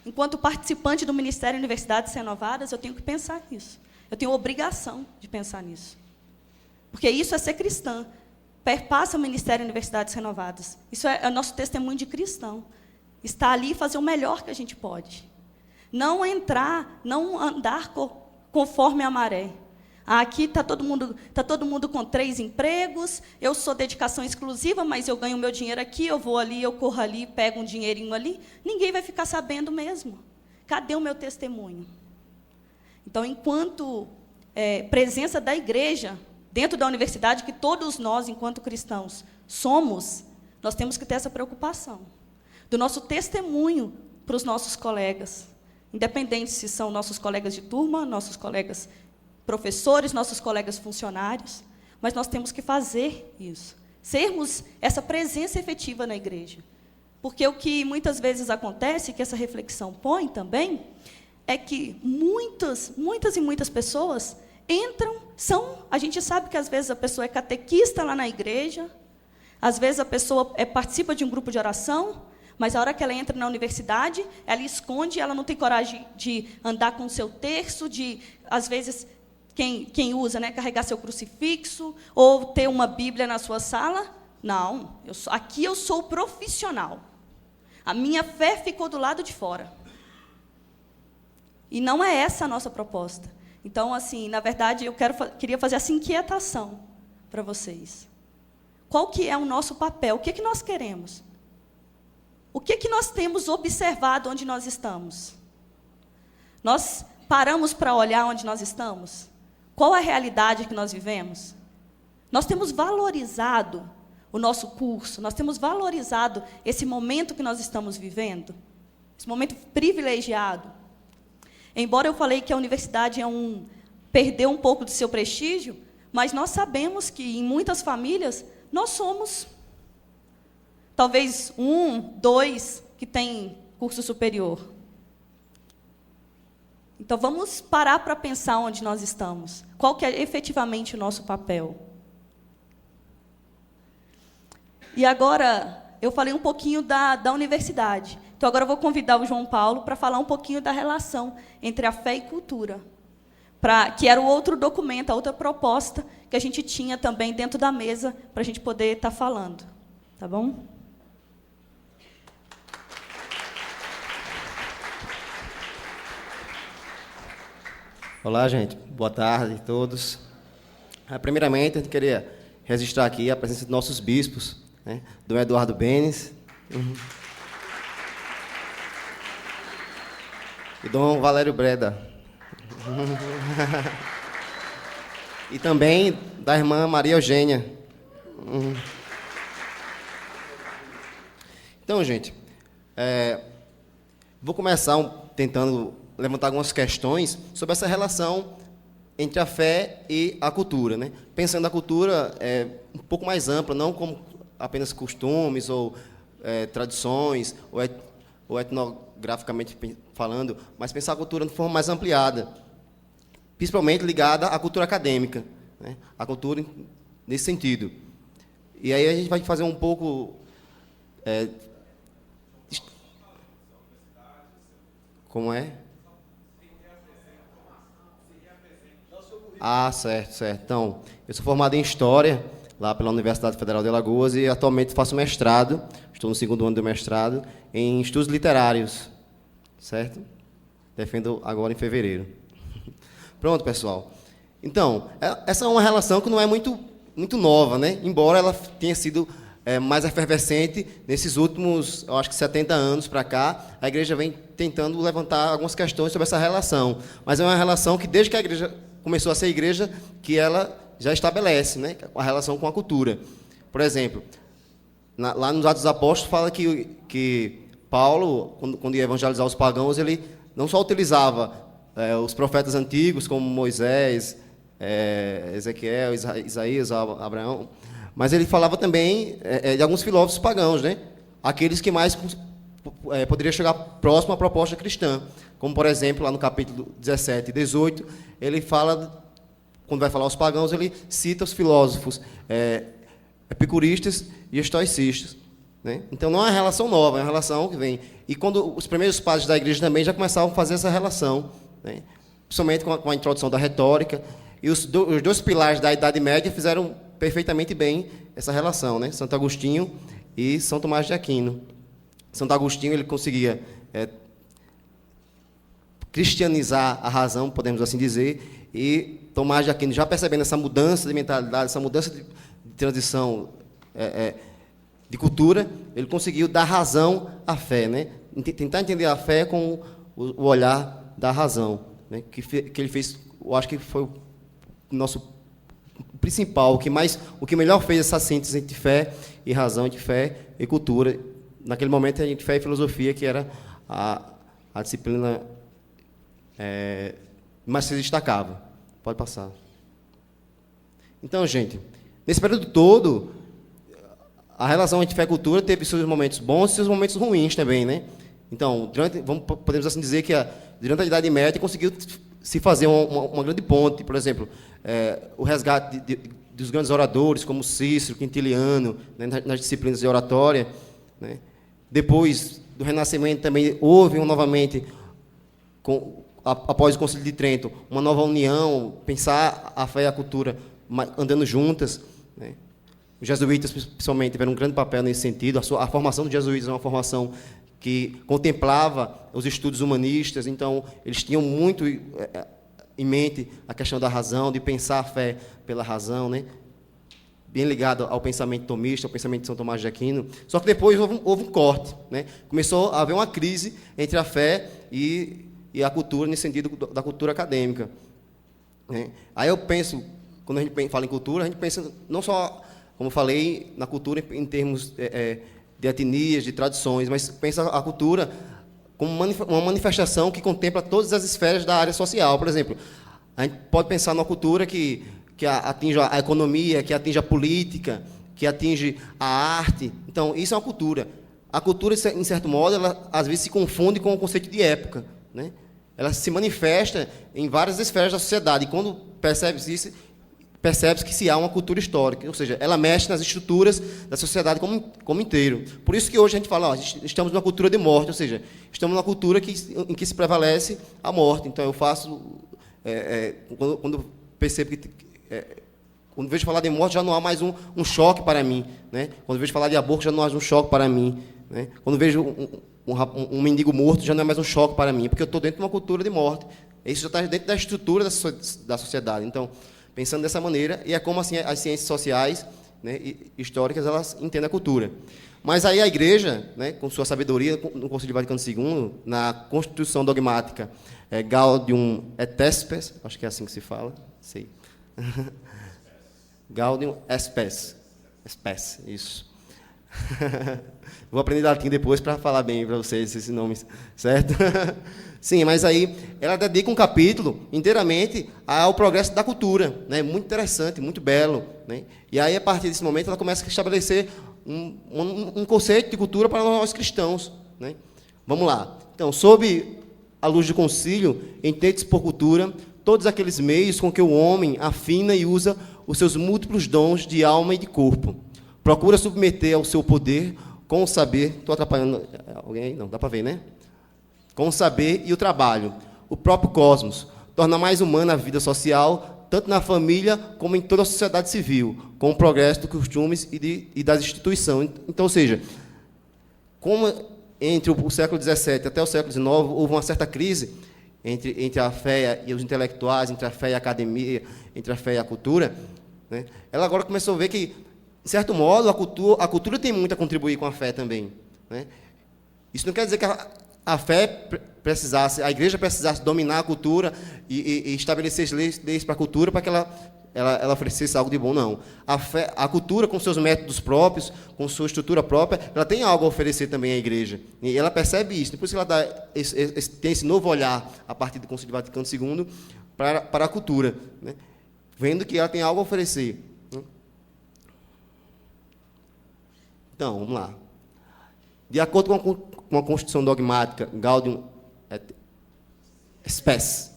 enquanto participante do Ministério Universidades Renovadas, eu tenho que pensar nisso. Eu tenho obrigação de pensar nisso. Porque isso é ser cristã. Perpassa o Ministério Universidades Renovadas. Isso é o nosso testemunho de cristão. Estar ali e fazer o melhor que a gente pode. Não entrar, não andar conforme a maré. Aqui está todo mundo com 3 empregos, eu sou dedicação exclusiva, mas eu ganho o meu dinheiro aqui, eu vou ali, eu corro ali, pego um dinheirinho ali. Ninguém vai ficar sabendo mesmo. Cadê o meu testemunho? Então, enquanto presença da igreja, dentro da universidade, que todos nós, enquanto cristãos, somos, nós temos que ter essa preocupação. Do nosso testemunho para os nossos colegas. Independente se são nossos colegas de turma, nossos colegas professores, nossos colegas funcionários, mas nós temos que fazer isso. Sermos essa presença efetiva na igreja. Porque o que muitas vezes acontece, que essa reflexão põe também, é que muitas e muitas pessoas entram, a gente sabe que às vezes a pessoa é catequista lá na igreja, às vezes a pessoa participa de um grupo de oração, mas a hora que ela entra na universidade, ela esconde, ela não tem coragem de andar com o seu terço, às vezes, quem usa, né, carregar seu crucifixo, ou ter uma Bíblia na sua sala. Não, aqui eu sou profissional. A minha fé ficou do lado de fora. E não é essa a nossa proposta. Então, assim, na verdade, eu queria fazer essa inquietação para vocês. Qual que é o nosso papel? O que nós queremos? O que nós temos observado onde nós estamos? Nós paramos para olhar onde nós estamos? Qual a realidade que nós vivemos? Nós temos valorizado o nosso curso, nós temos valorizado esse momento que nós estamos vivendo, esse momento privilegiado. Embora eu falei que a universidade perdeu um pouco do seu prestígio, mas nós sabemos que, em muitas famílias, nós somos, talvez 1, 2, que tem curso superior. Então, vamos parar para pensar onde nós estamos. Qual que é efetivamente o nosso papel? E agora, eu falei um pouquinho da universidade. Então, agora eu vou convidar o João Paulo para falar um pouquinho da relação entre a fé e cultura. Que era o outro documento, a outra proposta que a gente tinha também dentro da mesa para a gente poder estar falando. Tá bom? Olá, gente. Boa tarde a todos. Primeiramente, a gente queria registrar aqui a presença de nossos bispos, né? Dom Eduardo Benes e Dom Valério Breda. E também da irmã Maria Eugênia. Então, gente, vou começar tentando levantar algumas questões sobre essa relação entre a fé e a cultura, né? Pensando a cultura um pouco mais ampla, não como apenas costumes ou tradições, ou etnograficamente falando, mas pensar a cultura de forma mais ampliada, principalmente ligada à cultura acadêmica, né? A cultura nesse sentido. E aí a gente vai fazer um pouco... como é? Certo. Então, eu sou formado em História, lá pela Universidade Federal de Alagoas, e atualmente faço mestrado, estou no 2º ano do mestrado, em Estudos Literários, certo? Defendo agora em fevereiro. Pronto, pessoal. Então, essa é uma relação que não é muito nova, né? Embora ela tenha sido mais efervescente nesses últimos, eu acho que 70 anos para cá, a igreja vem tentando levantar algumas questões sobre essa relação. Mas é uma relação que, desde que a igreja começou a ser igreja, que ela já estabelece, né, a relação com a cultura. Por exemplo, lá nos Atos dos Apóstolos fala que Paulo, quando ia evangelizar os pagãos, ele não só utilizava os profetas antigos, como Moisés, Ezequiel, Isaías, Abraão, mas ele falava também de alguns filósofos pagãos, né? Aqueles que mais poderiam chegar próximo à proposta cristã. Como, por exemplo, lá no capítulo 17 e 18, ele fala, quando vai falar aos pagãos, ele cita os filósofos epicuristas e estoicistas. Né? Então, não é uma relação nova, é uma relação que vem. E quando os primeiros padres da igreja também já começavam a fazer essa relação, né? Principalmente com a introdução da retórica, e os dois pilares da Idade Média fizeram perfeitamente bem essa relação, né? Santo Agostinho e São Tomás de Aquino. Santo Agostinho ele conseguia cristianizar a razão, podemos assim dizer, e Tomás de Aquino, já percebendo essa mudança de mentalidade, essa mudança de transição de cultura, ele conseguiu dar razão à fé, né? Tentar entender a fé com o olhar da razão, né? Que ele fez, eu acho que foi o nosso principal, o que melhor fez essa síntese entre fé e razão, entre fé e cultura. Naquele momento, entre fé e filosofia, que era a disciplina mais se destacava. Pode passar. Então, gente, nesse período todo, a relação entre fé e cultura teve seus momentos bons e seus momentos ruins também, né? Então, podemos assim dizer que durante a Idade Média conseguiu se fazer uma grande ponte, por exemplo, o resgate dos grandes oradores, como Cícero, Quintiliano, né, nas disciplinas de oratória, né? Depois do Renascimento também houve novamente, após o Concílio de Trento, uma nova união, pensar a fé e a cultura andando juntas, né? Os jesuítas, principalmente, tiveram um grande papel nesse sentido. A formação dos jesuítas é uma formação que contemplava os estudos humanistas, então eles tinham muito em mente a questão da razão, de pensar a fé pela razão, né? Bem ligado ao pensamento tomista, ao pensamento de São Tomás de Aquino. Só que depois houve um corte, né? Começou a haver uma crise entre a fé e a cultura, nesse sentido da cultura acadêmica, né? Aí eu penso, quando a gente fala em cultura, a gente pensa não só, como eu falei, na cultura em termos de etnias, de tradições, mas pensa a cultura como uma manifestação que contempla todas as esferas da área social. Por exemplo, a gente pode pensar numa cultura que atinge a economia, que atinge a política, que atinge a arte. Então, isso é uma cultura. A cultura, em certo modo, ela às vezes se confunde com o conceito de época, né? Ela se manifesta em várias esferas da sociedade. E quando percebe-se isso, percebe-se que se há uma cultura histórica, ou seja, ela mexe nas estruturas da sociedade como inteiro. Por isso que hoje a gente fala, estamos numa cultura de morte, ou seja, estamos numa cultura em que se prevalece a morte. Então, eu faço, quando percebo que, quando vejo falar de morte, já não há mais um choque para mim, né? Quando vejo falar de aborto, já não há mais um choque para mim, né? Quando vejo um mendigo morto, já não é mais um choque para mim, porque eu estou dentro de uma cultura de morte. Isso já está dentro da estrutura da sociedade. Então, pensando dessa maneira, e é como assim, as ciências sociais, né, e históricas, elas entendem a cultura. Mas aí a igreja, né, com sua sabedoria, no Concílio Vaticano II, na Constituição Dogmática Gaudium et Spes, acho que é assim que se fala, sei. Gaudium et Spes. Spes, isso. Vou aprender latim depois para falar bem para vocês esses nomes, certo? Sim, mas aí ela dedica um capítulo inteiramente ao progresso da cultura, né? Muito interessante, muito belo, né? E aí, a partir desse momento, ela começa a estabelecer um conceito de cultura para nós cristãos, né? Vamos lá. Então, sob a luz do concílio, entende-se por cultura todos aqueles meios com que o homem afina e usa os seus múltiplos dons de alma e de corpo. Procura submeter ao seu poder com o saber... Estou atrapalhando alguém aí? Não, dá para ver, né? Com o saber e o trabalho. O próprio cosmos torna mais humana a vida social, tanto na família como em toda a sociedade civil, com o progresso dos costumes e das instituições. Então, ou seja, como entre o século XVII até o século XIX houve uma certa crise entre a fé e os intelectuais, entre a fé e a academia, entre a fé e a cultura, né? Ela agora começou a ver que de certo modo, a cultura tem muito a contribuir com a fé também, né? Isso não quer dizer que a fé precisasse, a igreja precisasse dominar a cultura e estabelecer leis para a cultura para que ela oferecesse algo de bom, não. A cultura, com seus métodos próprios, com sua estrutura própria, ela tem algo a oferecer também à igreja. E ela percebe isso. Depois que ela tem esse novo olhar, a partir do Concílio Vaticano II, para a cultura, né? Vendo que ela tem algo a oferecer. Então, vamos lá. De acordo com a Constituição Dogmática Gaudium et Spes,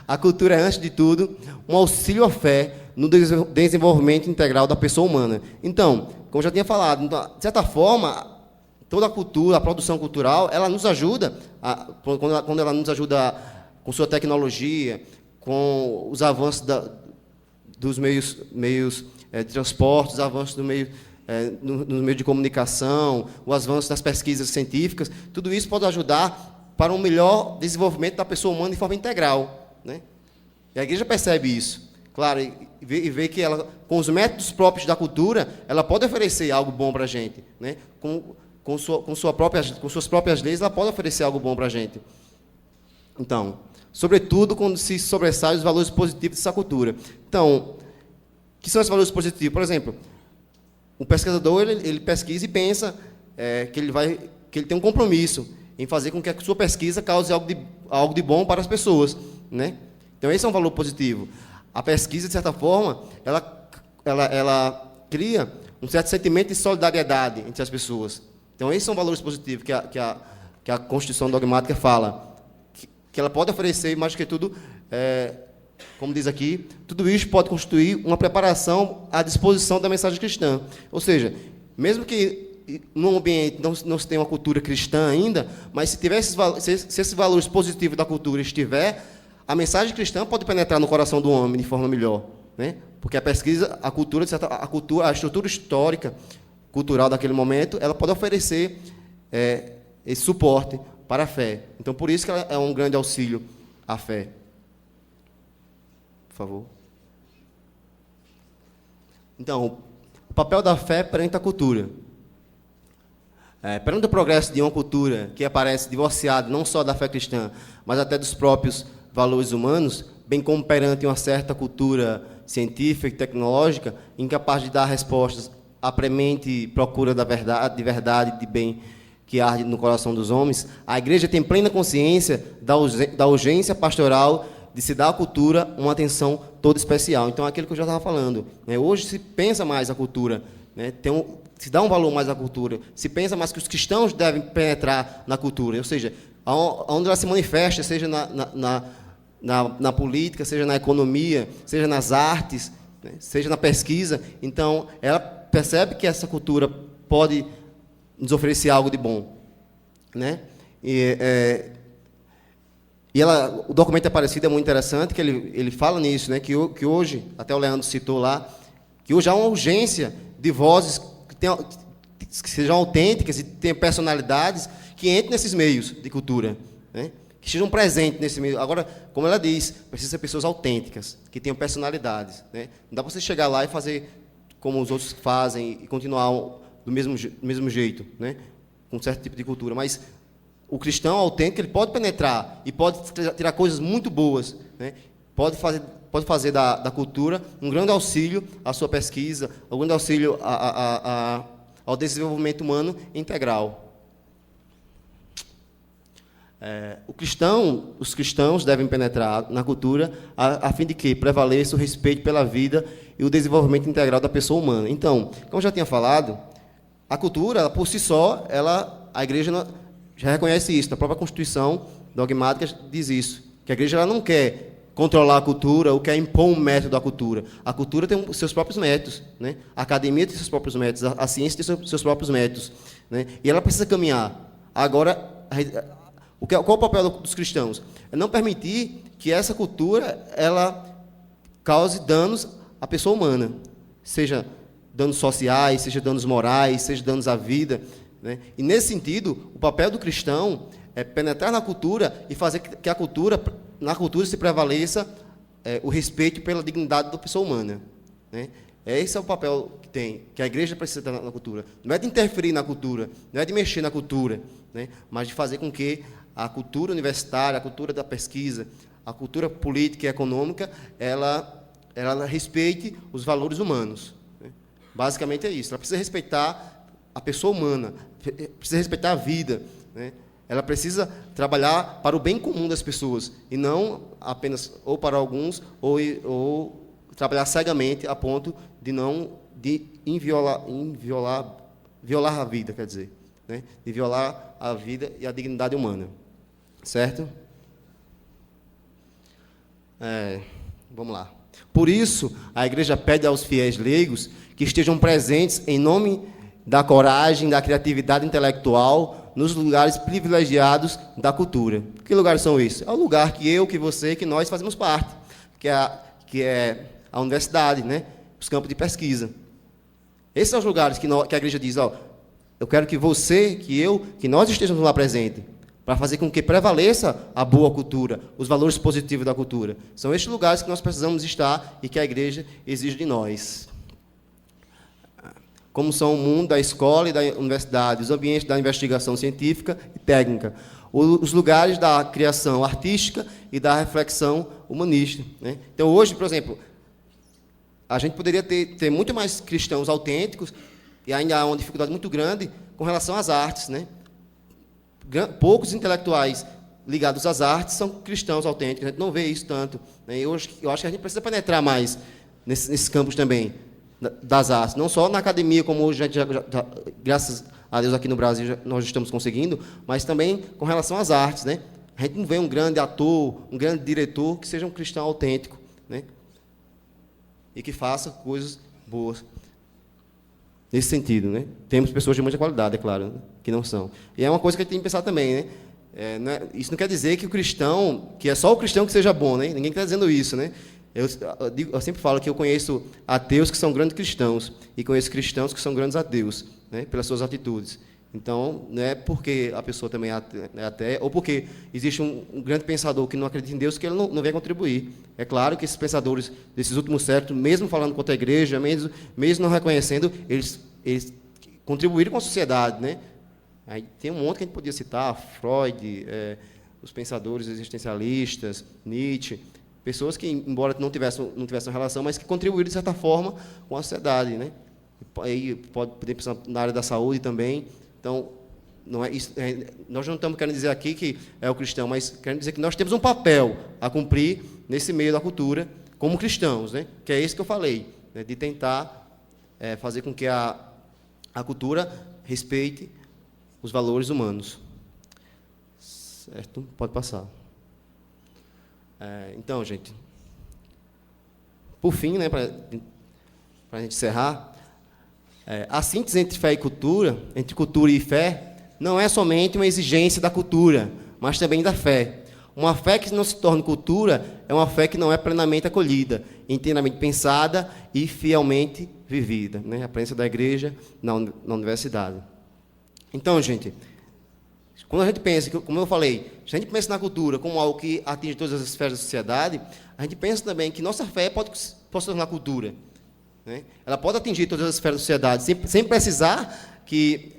a cultura é, antes de tudo, um auxílio à fé no desenvolvimento integral da pessoa humana. Então, como eu já tinha falado, de certa forma, toda a cultura, a produção cultural, ela nos ajuda, quando ela nos ajuda com sua tecnologia, com os avanços dos meios de transporte, os avanços no meio de comunicação, o avanço das pesquisas científicas, tudo isso pode ajudar para um melhor desenvolvimento da pessoa humana de forma integral, né? E a igreja percebe isso, claro, e vê que ela, com os métodos próprios da cultura, ela pode oferecer algo bom para a gente, né? Com suas próprias leis, ela pode oferecer algo bom para a gente. Então, sobretudo quando se sobressai os valores positivos dessa cultura. Então, o que são esses valores positivos? Por exemplo, o pesquisador ele pesquisa e pensa que ele tem um compromisso em fazer com que a sua pesquisa cause algo de bom para as pessoas, né? Então, esse é um valor positivo. A pesquisa, de certa forma, ela cria um certo sentimento de solidariedade entre as pessoas. Então, esses são valores positivos que a Constituição Dogmática fala, que ela pode oferecer, mais do que tudo, como diz aqui, tudo isso pode constituir uma preparação à disposição da mensagem cristã. Ou seja, mesmo que num ambiente não se tenha uma cultura cristã ainda, mas se esses valores positivos da cultura estiver, a mensagem cristã pode penetrar no coração do homem de forma melhor, né? Porque a pesquisa, a estrutura histórica, cultural daquele momento, ela pode oferecer esse suporte para a fé. Então, por isso que ela é um grande auxílio à fé. Por favor. Então, o papel da fé perante a cultura. Perante o progresso de uma cultura que aparece divorciada não só da fé cristã, mas até dos próprios valores humanos, bem como perante uma certa cultura científica e tecnológica, incapaz de dar respostas à premente procura de verdade, de bem que arde no coração dos homens, a igreja tem plena consciência da urgência pastoral de se dar à cultura uma atenção toda especial. Então, é aquilo que eu já estava falando, né? Hoje se pensa mais a cultura, né? Se dá um valor mais à cultura, se pensa mais que os cristãos devem penetrar na cultura, ou seja, onde ela se manifesta, seja na política, seja na economia, seja nas artes, né? Seja na pesquisa. Então, ela percebe que essa cultura pode nos oferecer algo de bom, né? O documento Aparecida é muito interessante, que ele fala nisso, né? Que hoje, até o Leandro citou lá, que hoje há uma urgência de vozes que sejam autênticas e tenham personalidades que entrem nesses meios de cultura, né? Que estejam presentes nesse meio. Agora, como ela diz, precisa ser pessoas autênticas, que tenham personalidades, né? Não dá para você chegar lá e fazer como os outros fazem e continuar do mesmo jeito, né? Com um certo tipo de cultura. Mas o cristão autêntico, ele pode penetrar e pode tirar coisas muito boas, né? Pode fazer da cultura um grande auxílio à sua pesquisa, um grande auxílio ao desenvolvimento humano integral. Os cristãos devem penetrar na cultura a fim de que prevaleça o respeito pela vida e o desenvolvimento integral da pessoa humana. Então, como eu já tinha falado, a cultura, por si só, a igreja já reconhece isso. A própria Constituição Dogmática diz isso, que a igreja ela não quer controlar a cultura ou quer impor um método à cultura. A cultura tem seus próprios métodos, né? A academia tem seus próprios métodos, a ciência tem seus próprios métodos, né? E ela precisa caminhar. Agora, qual é o papel dos cristãos? É não permitir que essa cultura ela cause danos à pessoa humana, seja danos sociais, seja danos morais, seja danos à vida, né? E, nesse sentido, o papel do cristão é penetrar na cultura e fazer que na cultura se prevaleça o respeito pela dignidade da pessoa humana, né? Esse é o papel que a igreja precisa ter na cultura. Não é de interferir na cultura, não é de mexer na cultura, né? Mas de fazer com que a cultura universitária, a cultura da pesquisa, a cultura política e econômica, ela respeite os valores humanos, né? Basicamente é isso. Ela precisa respeitar a pessoa humana, precisa respeitar a vida, né? Ela precisa trabalhar para o bem comum das pessoas, e não apenas ou para alguns, ou trabalhar cegamente a ponto de violar a vida, quer dizer, né? De violar a vida e a dignidade humana. Certo? Vamos lá. Por isso, a igreja pede aos fiéis leigos que estejam presentes em nome da coragem, da criatividade intelectual, nos lugares privilegiados da cultura. Que lugares são esses? É o lugar que eu, que você, que nós fazemos parte, que é a universidade, né? Os campos de pesquisa. Esses são os lugares que a igreja diz, eu quero que você, que nós estejamos lá presentes, para fazer com que prevaleça a boa cultura, os valores positivos da cultura. São estes lugares que nós precisamos estar e que a igreja exige de nós. Como são o mundo da escola e da universidade, os ambientes da investigação científica e técnica, os lugares da criação artística e da reflexão humanista, né? Então, hoje, por exemplo, a gente poderia ter muito mais cristãos autênticos, e ainda há uma dificuldade muito grande com relação às artes, né? Poucos intelectuais ligados às artes são cristãos autênticos, a gente não vê isso tanto, né? Eu acho que a gente precisa penetrar mais nesses campos também das artes, não só na academia, como hoje, graças a Deus aqui no Brasil nós estamos conseguindo, mas também com relação às artes, né? A gente não vê um grande ator, um grande diretor que seja um cristão autêntico, né? E que faça coisas boas nesse sentido, né? Temos pessoas de muita qualidade, é claro, né? Que não são. E é uma coisa que a gente tem que pensar também, né? Isso não quer dizer que o cristão, que é só o cristão que seja bom, né? Ninguém está dizendo isso, né? Eu sempre falo que eu conheço ateus que são grandes cristãos e conheço cristãos que são grandes ateus, né? Pelas suas atitudes. Então, não é porque a pessoa também é até, ou porque existe um grande pensador que não acredita em Deus, que ele não vem contribuir. É claro que esses pensadores desses últimos séculos, mesmo falando contra a igreja, mesmo não reconhecendo, eles contribuíram com a sociedade, né? Aí tem um monte que a gente podia citar, Freud, os pensadores existencialistas, Nietzsche, pessoas que, embora não tivessem relação, mas que contribuíram, de certa forma, com a sociedade, né? Aí poder pensar na área da saúde também. Então, não é isso, nós não estamos querendo dizer aqui que é o cristão, mas queremos dizer que nós temos um papel a cumprir nesse meio da cultura, como cristãos, né? Que é esse que eu falei, né? De tentar fazer com que a cultura respeite os valores humanos. Certo? Pode passar. Então, gente, por fim, né, para a gente encerrar, a síntese entre fé e cultura, entre cultura e fé, não é somente uma exigência da cultura, mas também da fé. Uma fé que não se torna cultura é uma fé que não é plenamente acolhida, inteiramente pensada e fielmente vivida, né? A presença da igreja na universidade. Então, gente, quando a gente pensa, como eu falei, se a gente pensa na cultura como algo que atinge todas as esferas da sociedade, a gente pensa também que nossa fé pode se tornar cultura, né? Ela pode atingir todas as esferas da sociedade, sem precisar que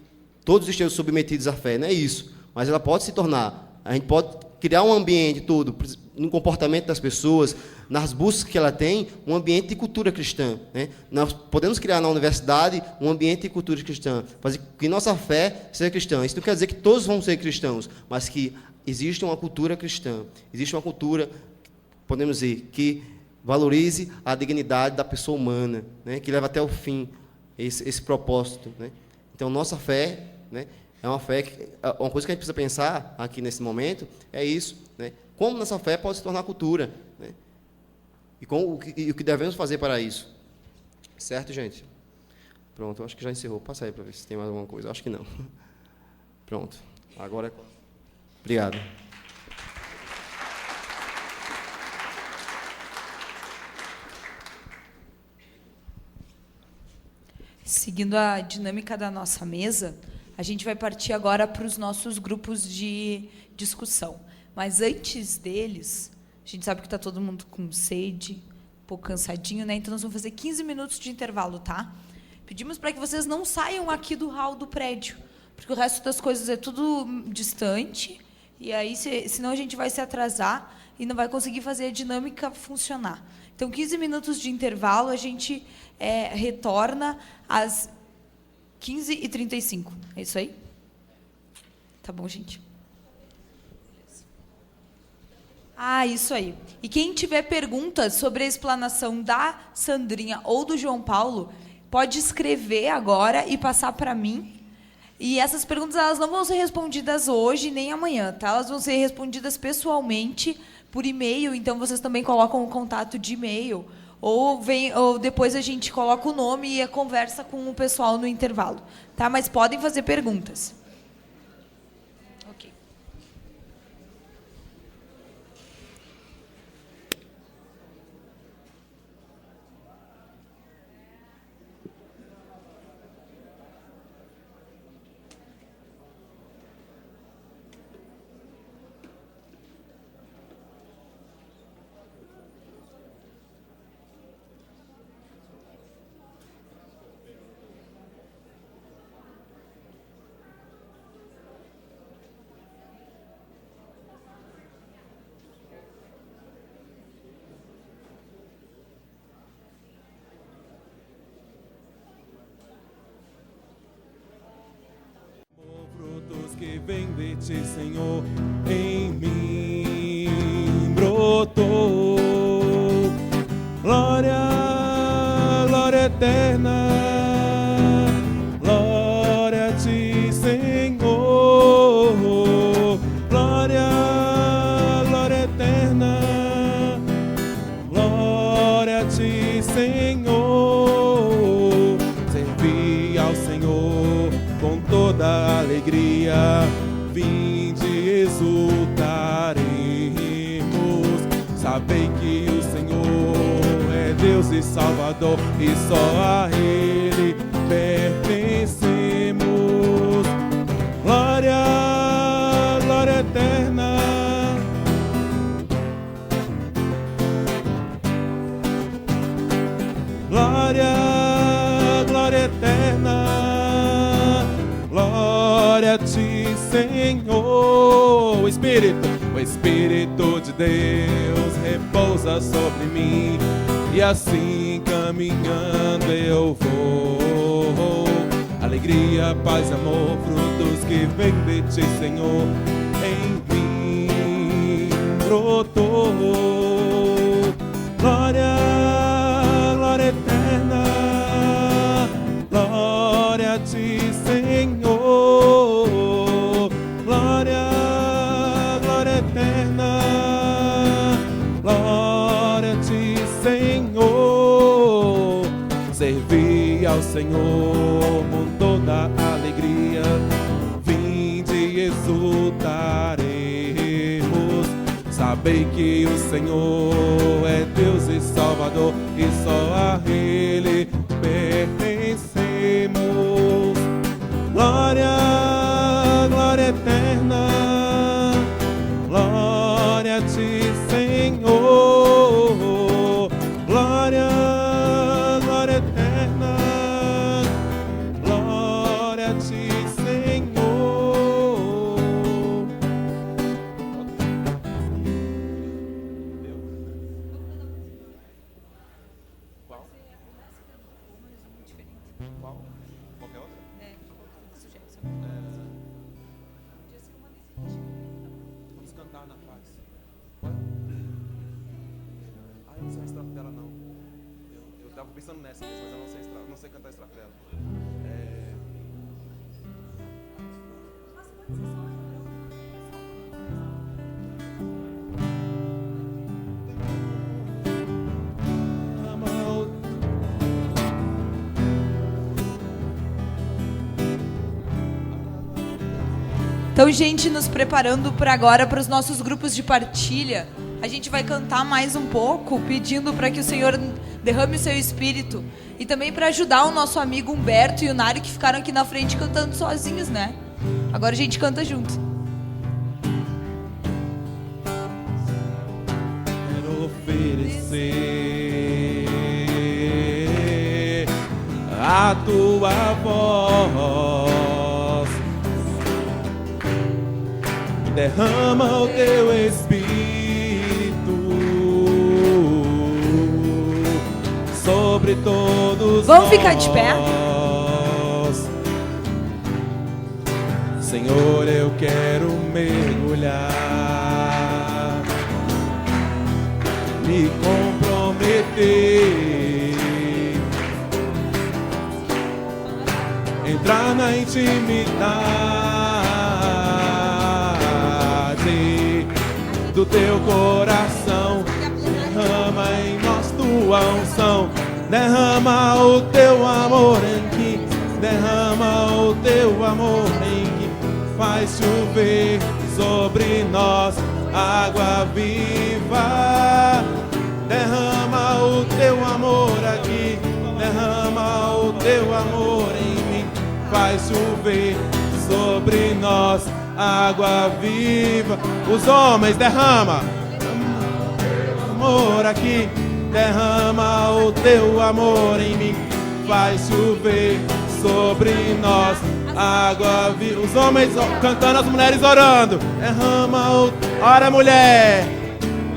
todos estejam submetidos à fé, não é isso. Mas ela pode se tornar, a gente pode criar um ambiente todo, no comportamento das pessoas, nas buscas que ela tem, um ambiente de cultura cristã, né? Nós podemos criar na universidade um ambiente de cultura cristã, fazer que nossa fé seja cristã. Isso não quer dizer que todos vão ser cristãos, mas que existe uma cultura cristã, existe uma cultura, podemos dizer, que valorize a dignidade da pessoa humana, né? Que leva até o fim esse propósito, né? Então, nossa fé, né, é uma fé que, uma coisa que a gente precisa pensar aqui nesse momento é isso, né? Como nossa fé pode se tornar cultura, né? E o que devemos fazer para isso. Certo, gente? Pronto, acho que já encerrou. Passa aí para ver se tem mais alguma coisa. Acho que não. Pronto. Agora, obrigado. Seguindo a dinâmica da nossa mesa, a gente vai partir agora para os nossos grupos de discussão. Mas antes deles, a gente sabe que está todo mundo com sede, pouco cansadinho, né? Então nós vamos fazer 15 minutos de intervalo, tá? Pedimos para que vocês não saiam aqui do hall do prédio, porque o resto das coisas é tudo distante, e aí senão a gente vai se atrasar e não vai conseguir fazer a dinâmica funcionar. Então, 15 minutos de intervalo, a gente retorna às 15h35. É isso aí? Tá bom, gente? Ah, isso aí. E quem tiver perguntas sobre a explanação da Sandrinha ou do João Paulo, pode escrever agora e passar para mim. E essas perguntas elas não vão ser respondidas hoje nem amanhã, tá? Elas vão ser respondidas pessoalmente por e-mail, então vocês também colocam o contato de e-mail, ou depois a gente coloca o nome e a conversa com o pessoal no intervalo, tá? Mas podem fazer perguntas. Ok. Que vem de ti, Senhor, em mim brotou. Glória, glória eterna, glória a ti, Senhor. Glória, glória eterna, glória a ti, Senhor. Servi ao Senhor com toda a alegria, vinde exultaremos. Sabei que o Senhor é Deus e Salvador, e só a Ele pertencemos. Glória, glória eterna, glória, glória eterna, glória a ti, Senhor. O Espírito de Deus repousa sobre mim, e assim caminhando eu vou. Alegria, paz e amor, frutos que vêm de ti, Senhor, em mim brotou. Glória, glória eterna, glória a ti, Senhor. Glória, glória eterna, glória a ti, Senhor. Servi ao Senhor com toda a alegria, vinde e exultaremos. Sabei que o Senhor é Deus e Salvador, e só a Ele pertencemos. Glória, glória eterna, glória a ti, Senhor. Glória, glória eterna, glória a ti, Senhor. Qual? Qual? Qualquer outra? Vamos cantar na paz. Ah, eu não sei a estrofe dela não. Eu tava pensando nessa mesmo, mas eu não sei cantar a estrofe dela. Então, gente, nos preparando para agora para os nossos grupos de partilha. A gente vai cantar mais um pouco, pedindo para que o Senhor derrame o seu espírito. E também para ajudar o nosso amigo Humberto e o Nário, que ficaram aqui na frente cantando sozinhos, né? Agora a gente canta junto. Quero oferecer a tua voz. Derrama o teu Espírito sobre todos Vamos ficar de pé? Senhor, eu quero mergulhar, me comprometer, entrar na intimidade do teu coração. Derrama em nós tua unção, derrama o teu amor em que, derrama o teu amor em que, faz chover sobre nós água viva. Derrama o teu amor aqui, derrama o teu amor em mim, faz chover sobre nós água viva. Os homens, derrama amor aqui, derrama o teu amor em mim, faz chover sobre nós água viva. Os homens cantando, as mulheres orando. Derrama o... Ora, mulher,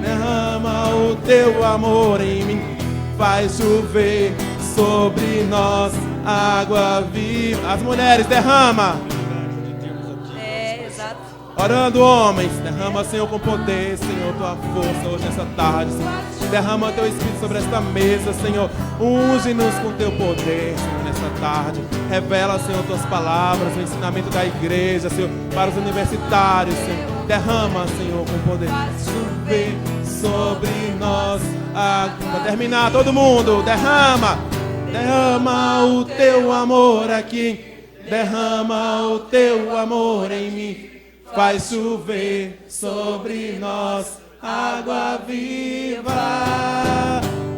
derrama o teu amor em mim, faz chover sobre nós água viva. As mulheres, derrama. Exato. Orando, homens, derrama, Senhor, com poder, Senhor, tua força hoje nessa tarde, Senhor. Derrama teu Espírito sobre esta mesa, Senhor. Unge-nos com teu poder, Senhor, nessa tarde. Revela, Senhor, tuas palavras, o ensinamento da igreja, Senhor, para os universitários, Senhor. Derrama, Senhor, com poder. Chover sobre nós. Para terminar, todo mundo, derrama. Derrama o teu amor aqui. Derrama o teu amor em mim. Faz chover sobre nós água viva.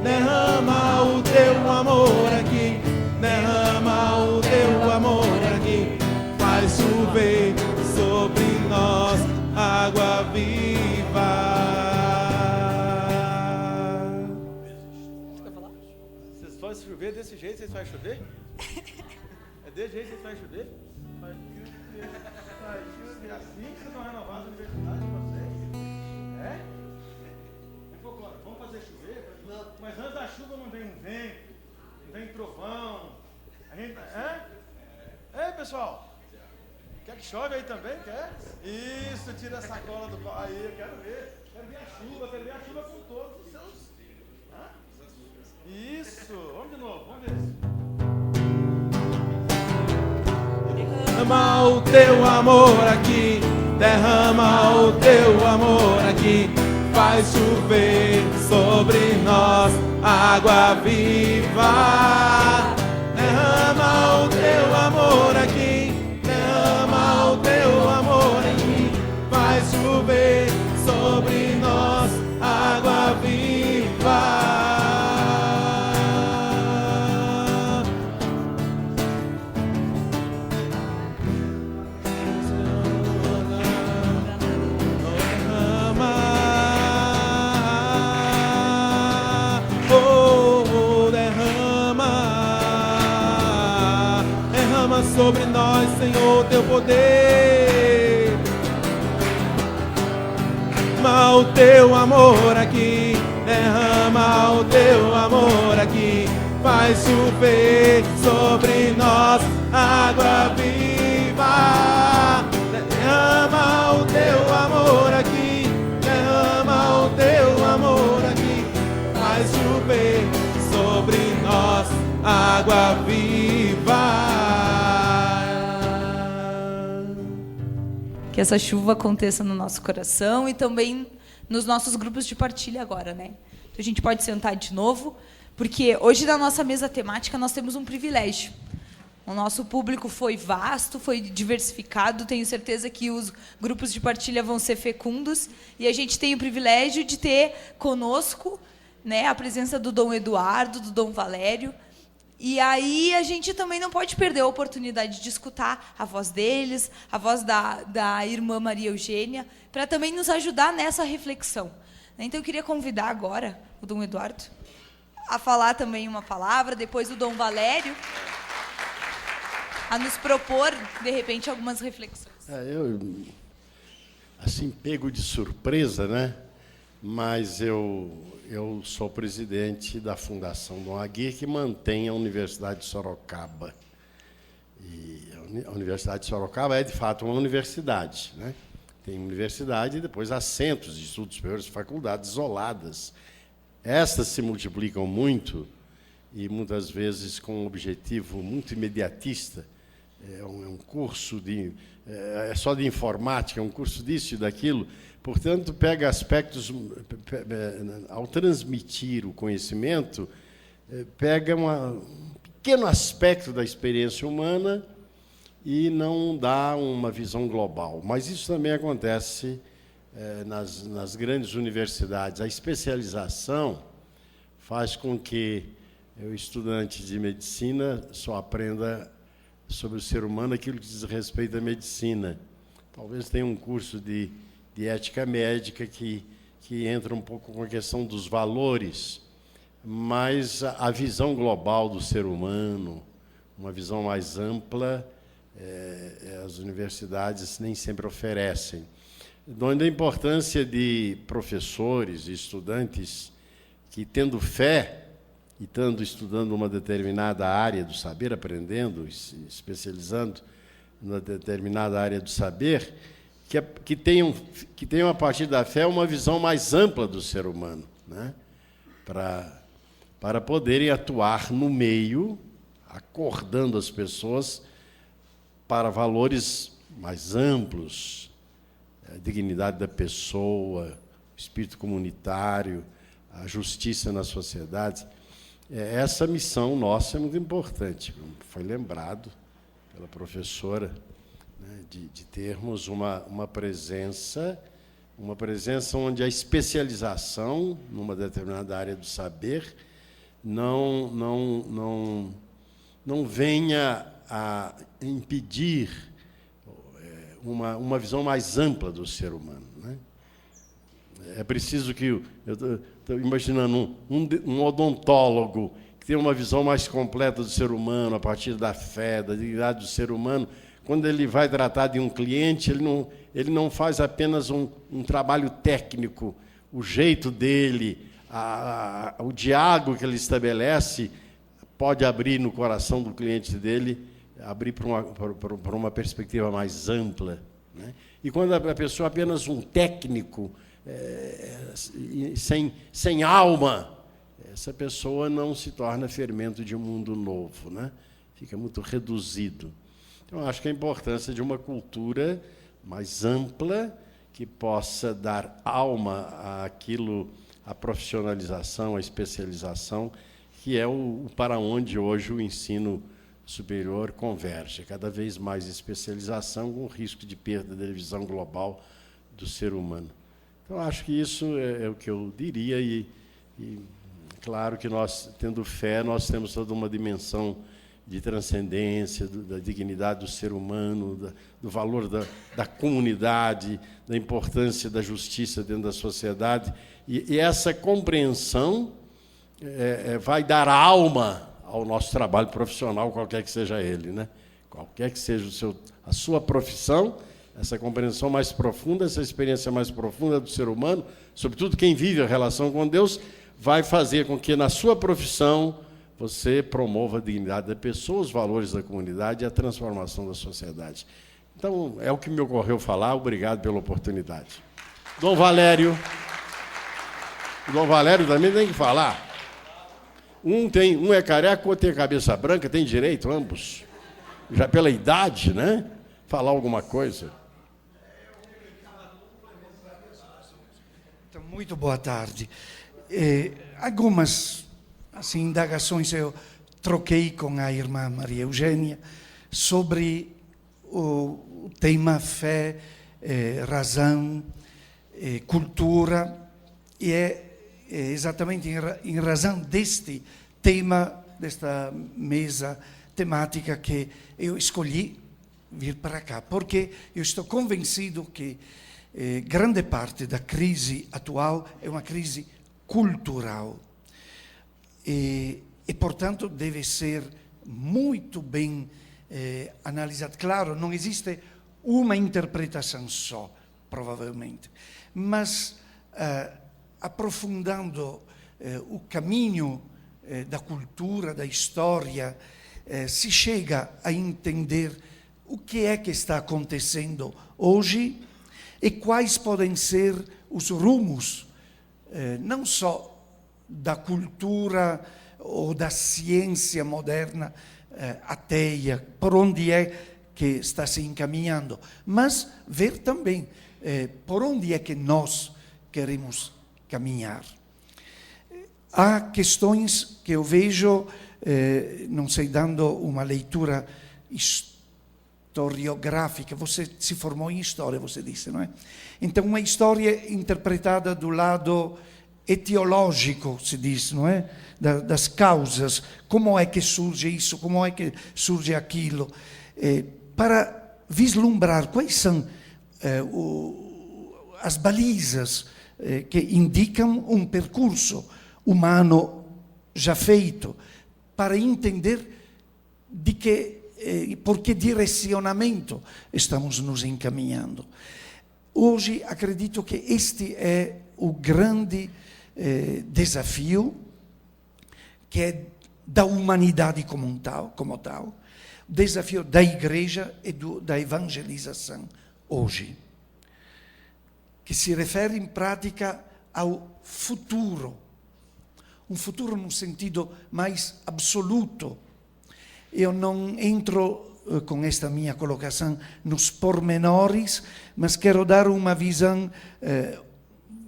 Derrama o teu amor aqui, derrama o teu amor aqui, faz chover sobre nós água viva. Vocês vão chover desse jeito, vocês vão chover? É desse jeito que vocês vão chover? Vai chover assim que vocês vão renovar as universidades de vocês? É? Vamos fazer chover? Mas antes da chuva não vem um vento, não vem trovão. A gente, Ei, pessoal, quer que chove aí também? Quer? Isso, tira a sacola do pau. Aí, eu quero ver. Quero ver a chuva com todos os seus. Isso, vamos de novo, vamos ver isso. Derrama o teu amor aqui, derrama o teu amor aqui, faz chover sobre nós água viva. Derrama o teu amor aqui, derrama o teu amor em mim, faz chover sobre nós água viva. Sobre nós, Senhor, teu poder. Derrama o teu amor aqui, derrama o teu amor aqui, faz chover sobre nós água viva. Derrama o teu amor aqui, derrama o teu amor aqui, faz chover sobre nós água viva. Que essa chuva aconteça no nosso coração e também nos nossos grupos de partilha agora, né? Então a gente pode sentar de novo, porque hoje na nossa mesa temática nós temos um privilégio. O nosso público foi vasto, foi diversificado, tenho certeza que os grupos de partilha vão ser fecundos e a gente tem o privilégio de ter conosco, né, a presença do Dom Eduardo, do Dom Valério. E aí a gente também não pode perder a oportunidade de escutar a voz deles, a voz da irmã Maria Eugênia, para também nos ajudar nessa reflexão. Então eu queria convidar agora o Dom Eduardo a falar também uma palavra, depois o Dom Valério, a nos propor, de repente, algumas reflexões. Eu, assim, pego de surpresa, né? Mas eu sou presidente da Fundação Dom Aguirre, que mantém a Universidade de Sorocaba. E a Universidade de Sorocaba é, de fato, uma universidade, né? Tem universidade e depois há centros de estudos superiores, faculdades isoladas. Estas se multiplicam muito e, muitas vezes, com um objetivo muito imediatista. É um curso só de informática, é um curso disso e daquilo. Portanto, pega aspectos, ao transmitir o conhecimento, pega um pequeno aspecto da experiência humana e não dá uma visão global. Mas isso também acontece nas grandes universidades. A especialização faz com que o estudante de medicina só aprenda sobre o ser humano aquilo que diz respeito à medicina. Talvez tenha um curso de ética médica que entra um pouco com a questão dos valores, mas a visão global do ser humano, uma visão mais ampla, as universidades nem sempre oferecem. Onde a importância de professores e estudantes que, tendo fé e estando estudando uma determinada área do saber, aprendendo, se especializando numa determinada área do saber, que tenham, a partir da fé, uma visão mais ampla do ser humano, né? Para poderem atuar no meio, acordando as pessoas para valores mais amplos, a dignidade da pessoa, o espírito comunitário, a justiça na sociedade. Essa missão nossa é muito importante, como foi lembrado pela professora, né, de termos uma presença onde a especialização numa determinada área do saber não venha a impedir uma visão mais ampla do ser humano, né? É preciso que... Eu estou imaginando um odontólogo que tem uma visão mais completa do ser humano, a partir da fé, da dignidade do ser humano. Quando ele vai tratar de um cliente, ele não faz apenas um trabalho técnico. O jeito dele, o diálogo que ele estabelece, pode abrir no coração do cliente dele, abrir para uma perspectiva mais ampla, né? E quando a pessoa é apenas um técnico, sem alma, essa pessoa não se torna fermento de um mundo novo, né? Fica muito reduzido. Então, acho que a importância de uma cultura mais ampla, que possa dar alma àquilo, à profissionalização, à especialização, que é para onde hoje o ensino superior converge. Cada vez mais especialização, com risco de perda da visão global do ser humano. Então, acho que isso é o que eu diria, e claro que nós, tendo fé, nós temos toda uma dimensão de transcendência, da dignidade do ser humano, do valor da comunidade, da importância da justiça dentro da sociedade. E essa compreensão vai dar alma ao nosso trabalho profissional, qualquer que seja ele, né? Qualquer que seja a sua profissão, essa compreensão mais profunda, essa experiência mais profunda do ser humano, sobretudo quem vive a relação com Deus, vai fazer com que, na sua profissão, você promova a dignidade da pessoa, os valores da comunidade e a transformação da sociedade. Então, é o que me ocorreu falar. Obrigado pela oportunidade. Dom Valério. O Dom Valério também tem que falar. Um é careca, o outro tem cabeça branca, tem direito, ambos. Já pela idade, né? Falar alguma coisa. Então, muito boa tarde. Algumas assim, indagações eu troquei com a irmã Maria Eugênia sobre o tema fé, razão, cultura, e é exatamente em razão deste tema, desta mesa temática, que eu escolhi vir para cá, porque eu estou convencido que grande parte da crise atual é uma crise cultural e portanto, deve ser muito bem analisado. Claro, não existe uma interpretação só, provavelmente, mas aprofundando o caminho da cultura, da história, se chega a entender o que é que está acontecendo hoje e quais podem ser os rumos, não só da cultura ou da ciência moderna ateia, por onde é que está se encaminhando, mas ver também por onde é que nós queremos caminhar. Há questões que eu vejo, não sei, dando uma leitura historiográfica. Você se formou em história, você disse, não é? Então, uma história interpretada do lado etiológico, se diz, não é? Das causas, como é que surge isso, como é que surge aquilo, para vislumbrar quais são as balizas que indicam um percurso humano já feito, para entender de por que direcionamento estamos nos encaminhando. Hoje, acredito que este é o grande desafio, que é da humanidade como tal, o desafio da igreja e da evangelização hoje, que se refere em prática ao futuro, um futuro num sentido mais absoluto. Eu não entro com esta minha colocação nos pormenores, mas quero dar uma visão,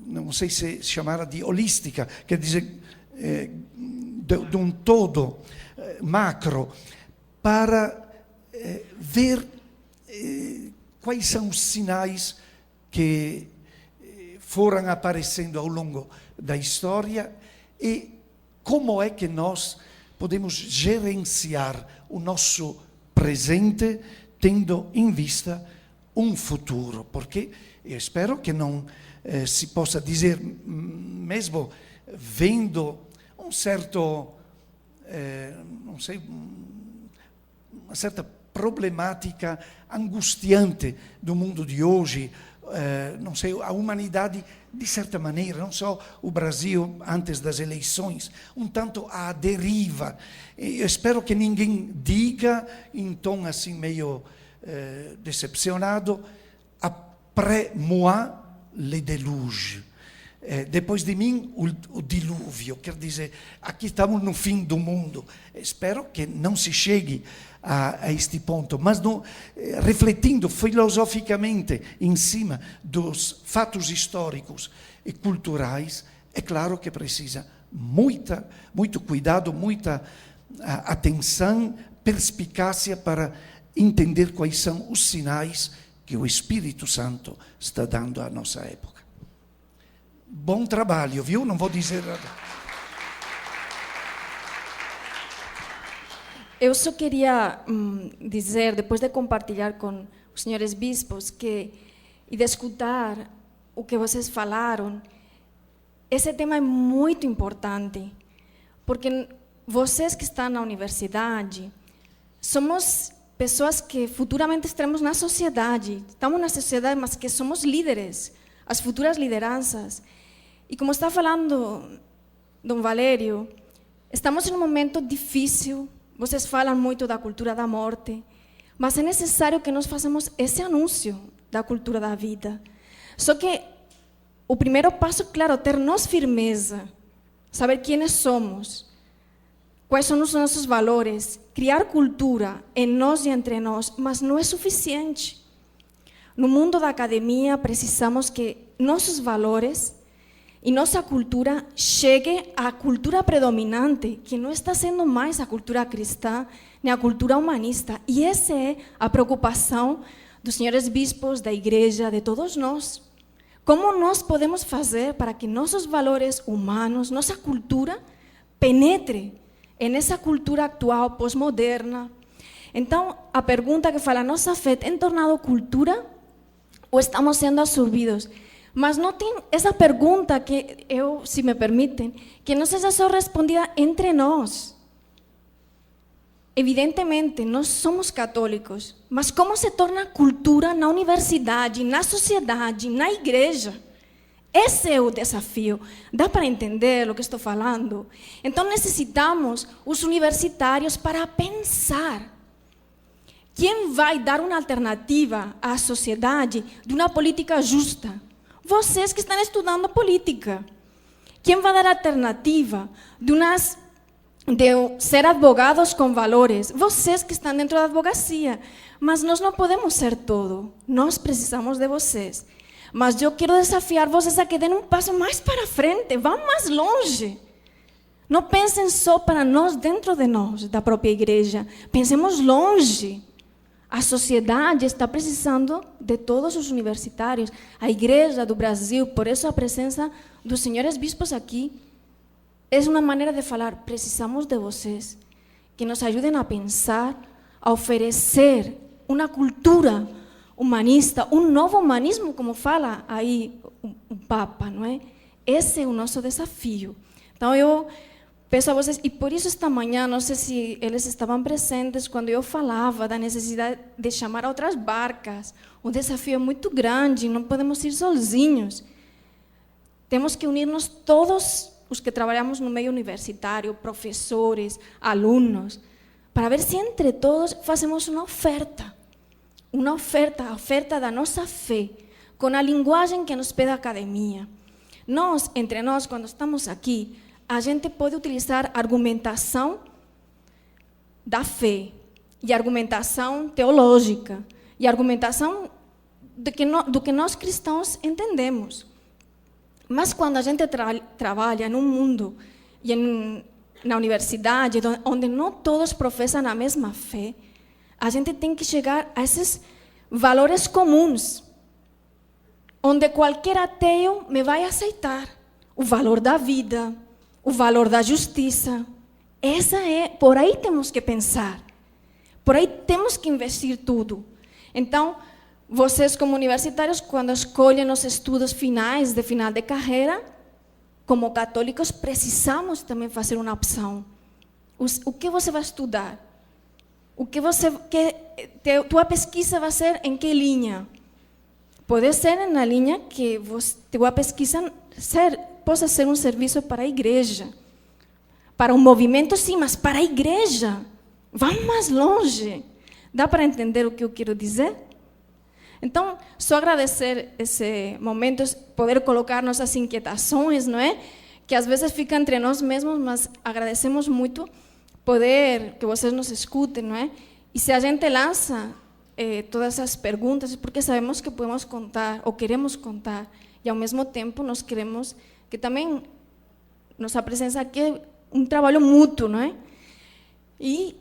não sei se chamar de holística, quer dizer, de um todo macro, para ver quais são os sinais que foram aparecendo ao longo da história e como é que nós podemos gerenciar o nosso presente tendo em vista um futuro, porque eu espero que não se possa dizer, mesmo vendo um certo, não sei, uma certa problemática angustiante do mundo de hoje, não sei, a humanidade, de certa maneira, não só o Brasil antes das eleições, um tanto à deriva. Eu espero que ninguém diga, em tom assim meio decepcionado, après moi le déluge. Depois de mim, o dilúvio. Quer dizer, aqui estamos no fim do mundo. Espero que não se chegue a este ponto, mas refletindo filosoficamente em cima dos fatos históricos e culturais, é claro que precisa muito cuidado, muita atenção, perspicácia para entender quais são os sinais que o Espírito Santo está dando à nossa época. Bom trabalho, viu? Não vou dizer nada. Eu só queria dizer, depois de compartilhar com os senhores bispos e de escutar o que vocês falaram, esse tema é muito importante, porque vocês que estão na universidade, somos pessoas que futuramente estaremos na sociedade, estamos na sociedade, mas que somos líderes, as futuras lideranças. E como está falando Dom Valério, estamos em um momento difícil. Vocês falam muito da cultura da morte, mas é necessário que nós façamos esse anúncio da cultura da vida. Só que o primeiro passo, claro, é ter nós firmeza, saber quem somos, quais são os nossos valores, criar cultura em nós e entre nós, mas não é suficiente. No mundo da academia, precisamos que nossos valores e nossa cultura chegue à cultura predominante, que não está sendo mais a cultura cristã, nem a cultura humanista. E essa é a preocupação dos senhores bispos, da igreja, de todos nós. Como nós podemos fazer para que nossos valores humanos, nossa cultura, penetre nessa cultura atual, pós-moderna? Então, a pergunta que fala, nossa fé tem tornado cultura ou estamos sendo absorvidos? Mas não tem essa pergunta que eu, se me permitem, que não seja só respondida entre nós. Evidentemente, nós somos católicos, mas como se torna cultura na universidade, na sociedade, na igreja? Esse é o desafio. Dá para entender o que estou falando? Então, necessitamos os universitários para pensar. Quem vai dar uma alternativa à sociedade de uma política justa? Vocês que estão estudando política. Quem vai dar alternativa de ser advogados com valores? Vocês que estão dentro da advocacia. Mas nós não podemos ser todo. Nós precisamos de vocês. Mas eu quero desafiar vocês a que deem um passo mais para frente, vão mais longe. Não pensem só para nós, dentro de nós, da própria igreja. Pensemos longe. A sociedade está precisando de todos os universitários. A igreja do Brasil, por isso a presença dos senhores bispos aqui, é uma maneira de falar, precisamos de vocês, que nos ajudem a pensar, a oferecer uma cultura humanista, um novo humanismo, como fala aí o Papa, não é? Esse é o nosso desafio. Então, eu peço a vocês, e por isso esta manhã, não sei se eles estavam presentes, quando eu falava da necessidade de chamar outras barcas, o desafio é muito grande, não podemos ir sozinhos. Temos que unir-nos todos os que trabalhamos no meio universitário, professores, alunos, para ver se entre todos fazemos uma oferta a oferta da nossa fé, com a linguagem que nos pede a academia. Nós, entre nós, quando estamos aqui, a gente pode utilizar argumentação da fé, e argumentação teológica, e argumentação do que nós cristãos entendemos. Mas quando a gente trabalha num mundo e na universidade, onde não todos professam a mesma fé, a gente tem que chegar a esses valores comuns, onde qualquer ateu me vai aceitar. O valor da vida, o valor da justiça. Por aí temos que pensar. Por aí temos que investir tudo. Então, vocês como universitários, quando escolhem os estudos finais, de final de carreira, como católicos, precisamos também fazer uma opção. O que você vai estudar? Tua pesquisa vai ser em que linha? Pode ser na linha que tua pesquisa possa ser um serviço para a igreja. Para um movimento, sim, mas para a igreja. Vamos mais longe. Dá para entender o que eu quero dizer? Então, só agradecer esse momento, poder colocar nossas inquietações, não é? Que às vezes fica entre nós mesmos, mas agradecemos muito poder que vocês nos escutem, não é? E se a gente lança todas essas perguntas, é porque sabemos que podemos contar, ou queremos contar, e ao mesmo tempo nós queremos que também nossa presença aqui é um trabalho mútuo, não é? E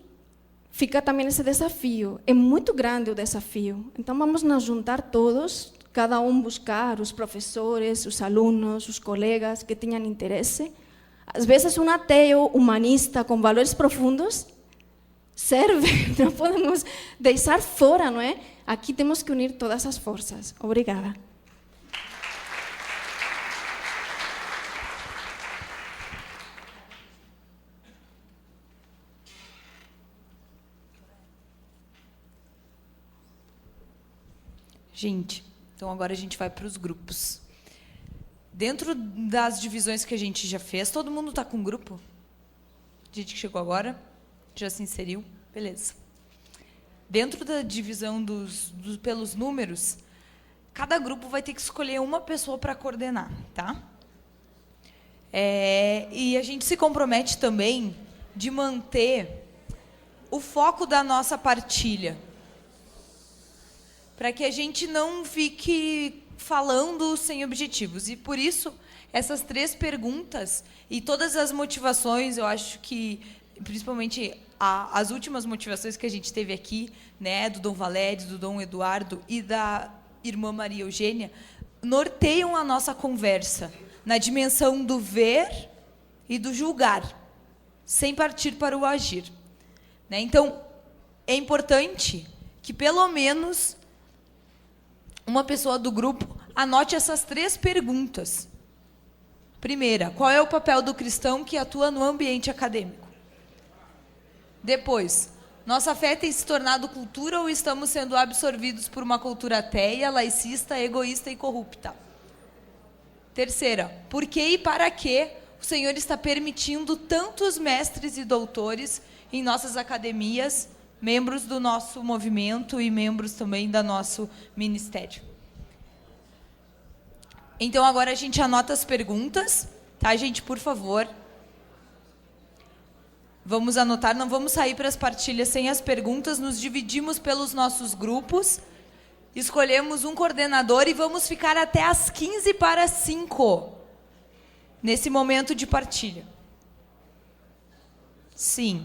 fica também esse desafio, é muito grande o desafio. Então vamos nos juntar todos, cada um buscar os professores, os alunos, os colegas que tenham interesse. Às vezes um ateu humanista com valores profundos serve, não podemos deixar fora, não é? Aqui temos que unir todas as forças. Obrigada. Gente, então agora a gente vai para os grupos. Dentro das divisões que a gente já fez, todo mundo está com grupo? Gente que chegou agora? Já se inseriu? Beleza. Dentro da divisão pelos números, cada grupo vai ter que escolher uma pessoa para coordenar, tá? E a gente se compromete também de manter o foco da nossa partilha, para que a gente não fique falando sem objetivos. E, por isso, essas 3 perguntas e todas as motivações, eu acho que, principalmente, as últimas motivações que a gente teve aqui, né, do Dom Valério, do Dom Eduardo e da irmã Maria Eugênia, norteiam a nossa conversa na dimensão do ver e do julgar, sem partir para o agir. Né? Então, é importante que, pelo menos, uma pessoa do grupo anote essas 3 perguntas. Primeira, qual é o papel do cristão que atua no ambiente acadêmico? Depois, Nossa fé tem se tornado cultura ou estamos sendo absorvidos por uma cultura ateia, laicista, egoísta e corrupta? Terceira, por que e para que o Senhor está permitindo tantos mestres e doutores em nossas academias, membros do nosso movimento e membros também do nosso ministério? Então, agora a gente anota as perguntas, tá, gente? Por favor. Vamos anotar, não vamos sair para as partilhas sem as perguntas, nos dividimos pelos nossos grupos, escolhemos um coordenador e vamos ficar até às 15:05, nesse momento de partilha. Sim,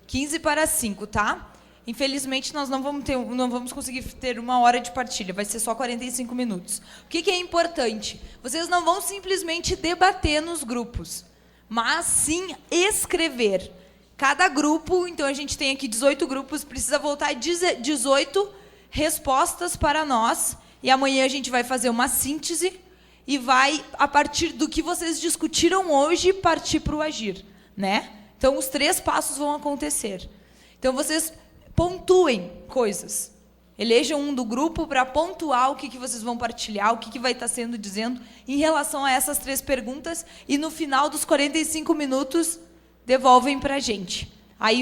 15:05, tá? Infelizmente, nós não vamos conseguir ter 1 hora de partilha, vai ser só 45 minutos. O que é importante? Vocês não vão simplesmente debater nos grupos, mas sim escrever. Cada grupo, então a gente tem aqui 18 grupos, precisa voltar 18 respostas para nós, e amanhã a gente vai fazer uma síntese e vai, a partir do que vocês discutiram hoje, partir para o agir, né? Então, os 3 passos vão acontecer. Então, vocês pontuem coisas. Elejam um do grupo para pontuar o que vocês vão partilhar, o que vai estar sendo dizendo em relação a essas 3 perguntas, e no final dos 45 minutos devolvem para a gente. Aí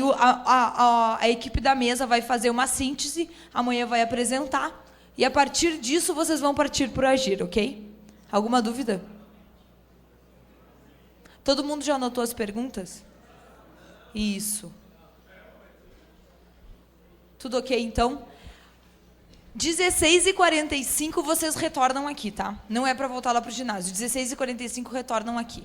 a equipe da mesa vai fazer uma síntese, amanhã vai apresentar, e a partir disso vocês vão partir para o agir, ok? Alguma dúvida? Todo mundo já anotou as perguntas? Isso. Tudo ok, então? 16:45 vocês retornam aqui, tá? Não é para voltar lá para o ginásio. 16:45 retornam aqui.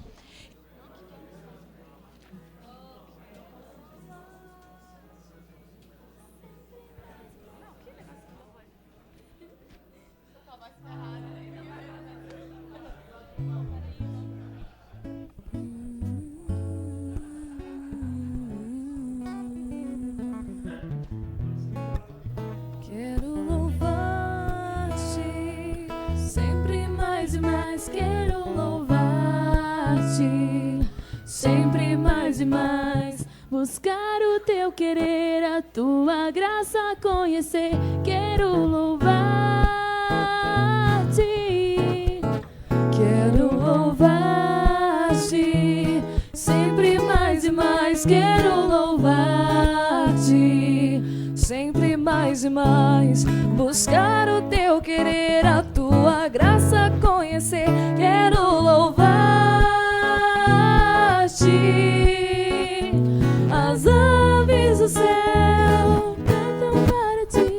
Quero louvar-te, sempre mais e mais, buscar o teu querer, a tua graça conhecer. Quero louvar-te, quero louvar-te, sempre mais e mais. Quero louvar-te, sempre mais e mais, buscar o teu querer, a tua graça conhecer. Quero louvar-te, as aves do céu cantam para ti,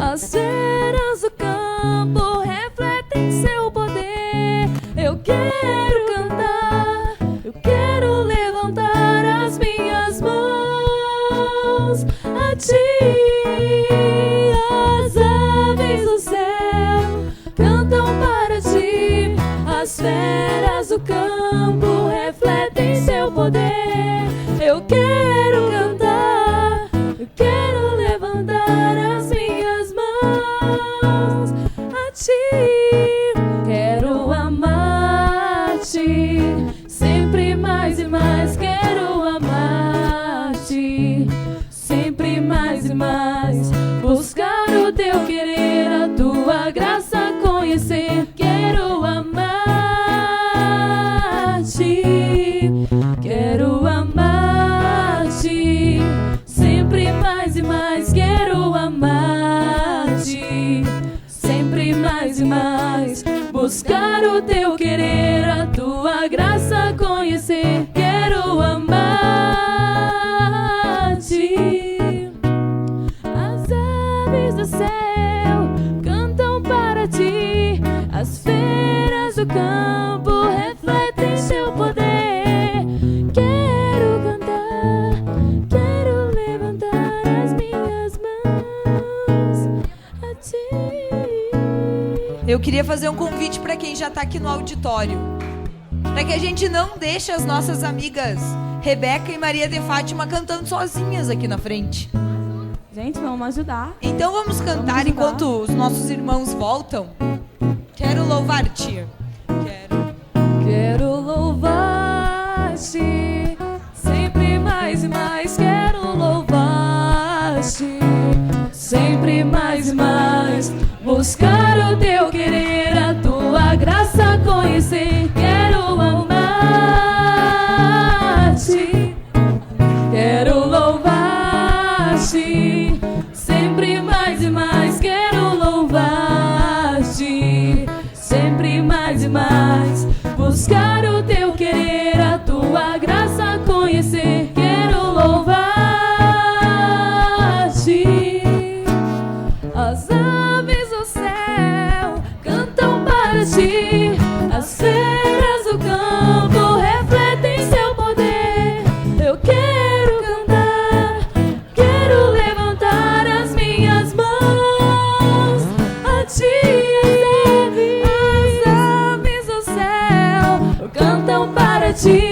as feras do campo refletem seu poder. Eu quero cantar, eu quero levantar as minhas mãos a ti. As aves do céu cantam para ti, as feras do campo refletem seu poder. Eu quero cantar, eu quero levantar as minhas mãos a ti. Quero amar-te, sempre mais e mais. Quero amar-te, sempre mais e mais, buscar o teu querer, a tua graça conhecer. Quero amar-te, quero amar-te, sempre mais e mais. Quero amar-te, sempre mais e mais, buscar o teu querer, a tua graça conhecer. Quero amar-te, as aves do céu cantam para ti, as feras do campo refletem seu poder. Quero cantar, quero levantar as minhas mãos a ti. Eu queria fazer um convite para quem já está aqui no auditório, para que a gente não deixe as nossas amigas Rebeca e Maria de Fátima cantando sozinhas aqui na frente. Gente, vamos ajudar. Então vamos cantar enquanto os nossos irmãos voltam. Quero louvar-te. Quero louvar-te, sempre mais e mais. Quero louvar-te, buscar o teu querer, a tua graça conhecer. Quero amar-te, quero louvar-te, sempre mais e mais. Quero louvar-te, sempre mais e mais. Buscar o teu querer, a tua graça conhecer. Quero louvar-te. As aves do céu cantam para ti, as feras do campo refletem seu poder. Eu quero cantar, quero levantar as minhas mãos a ti. As aves do céu cantam para ti.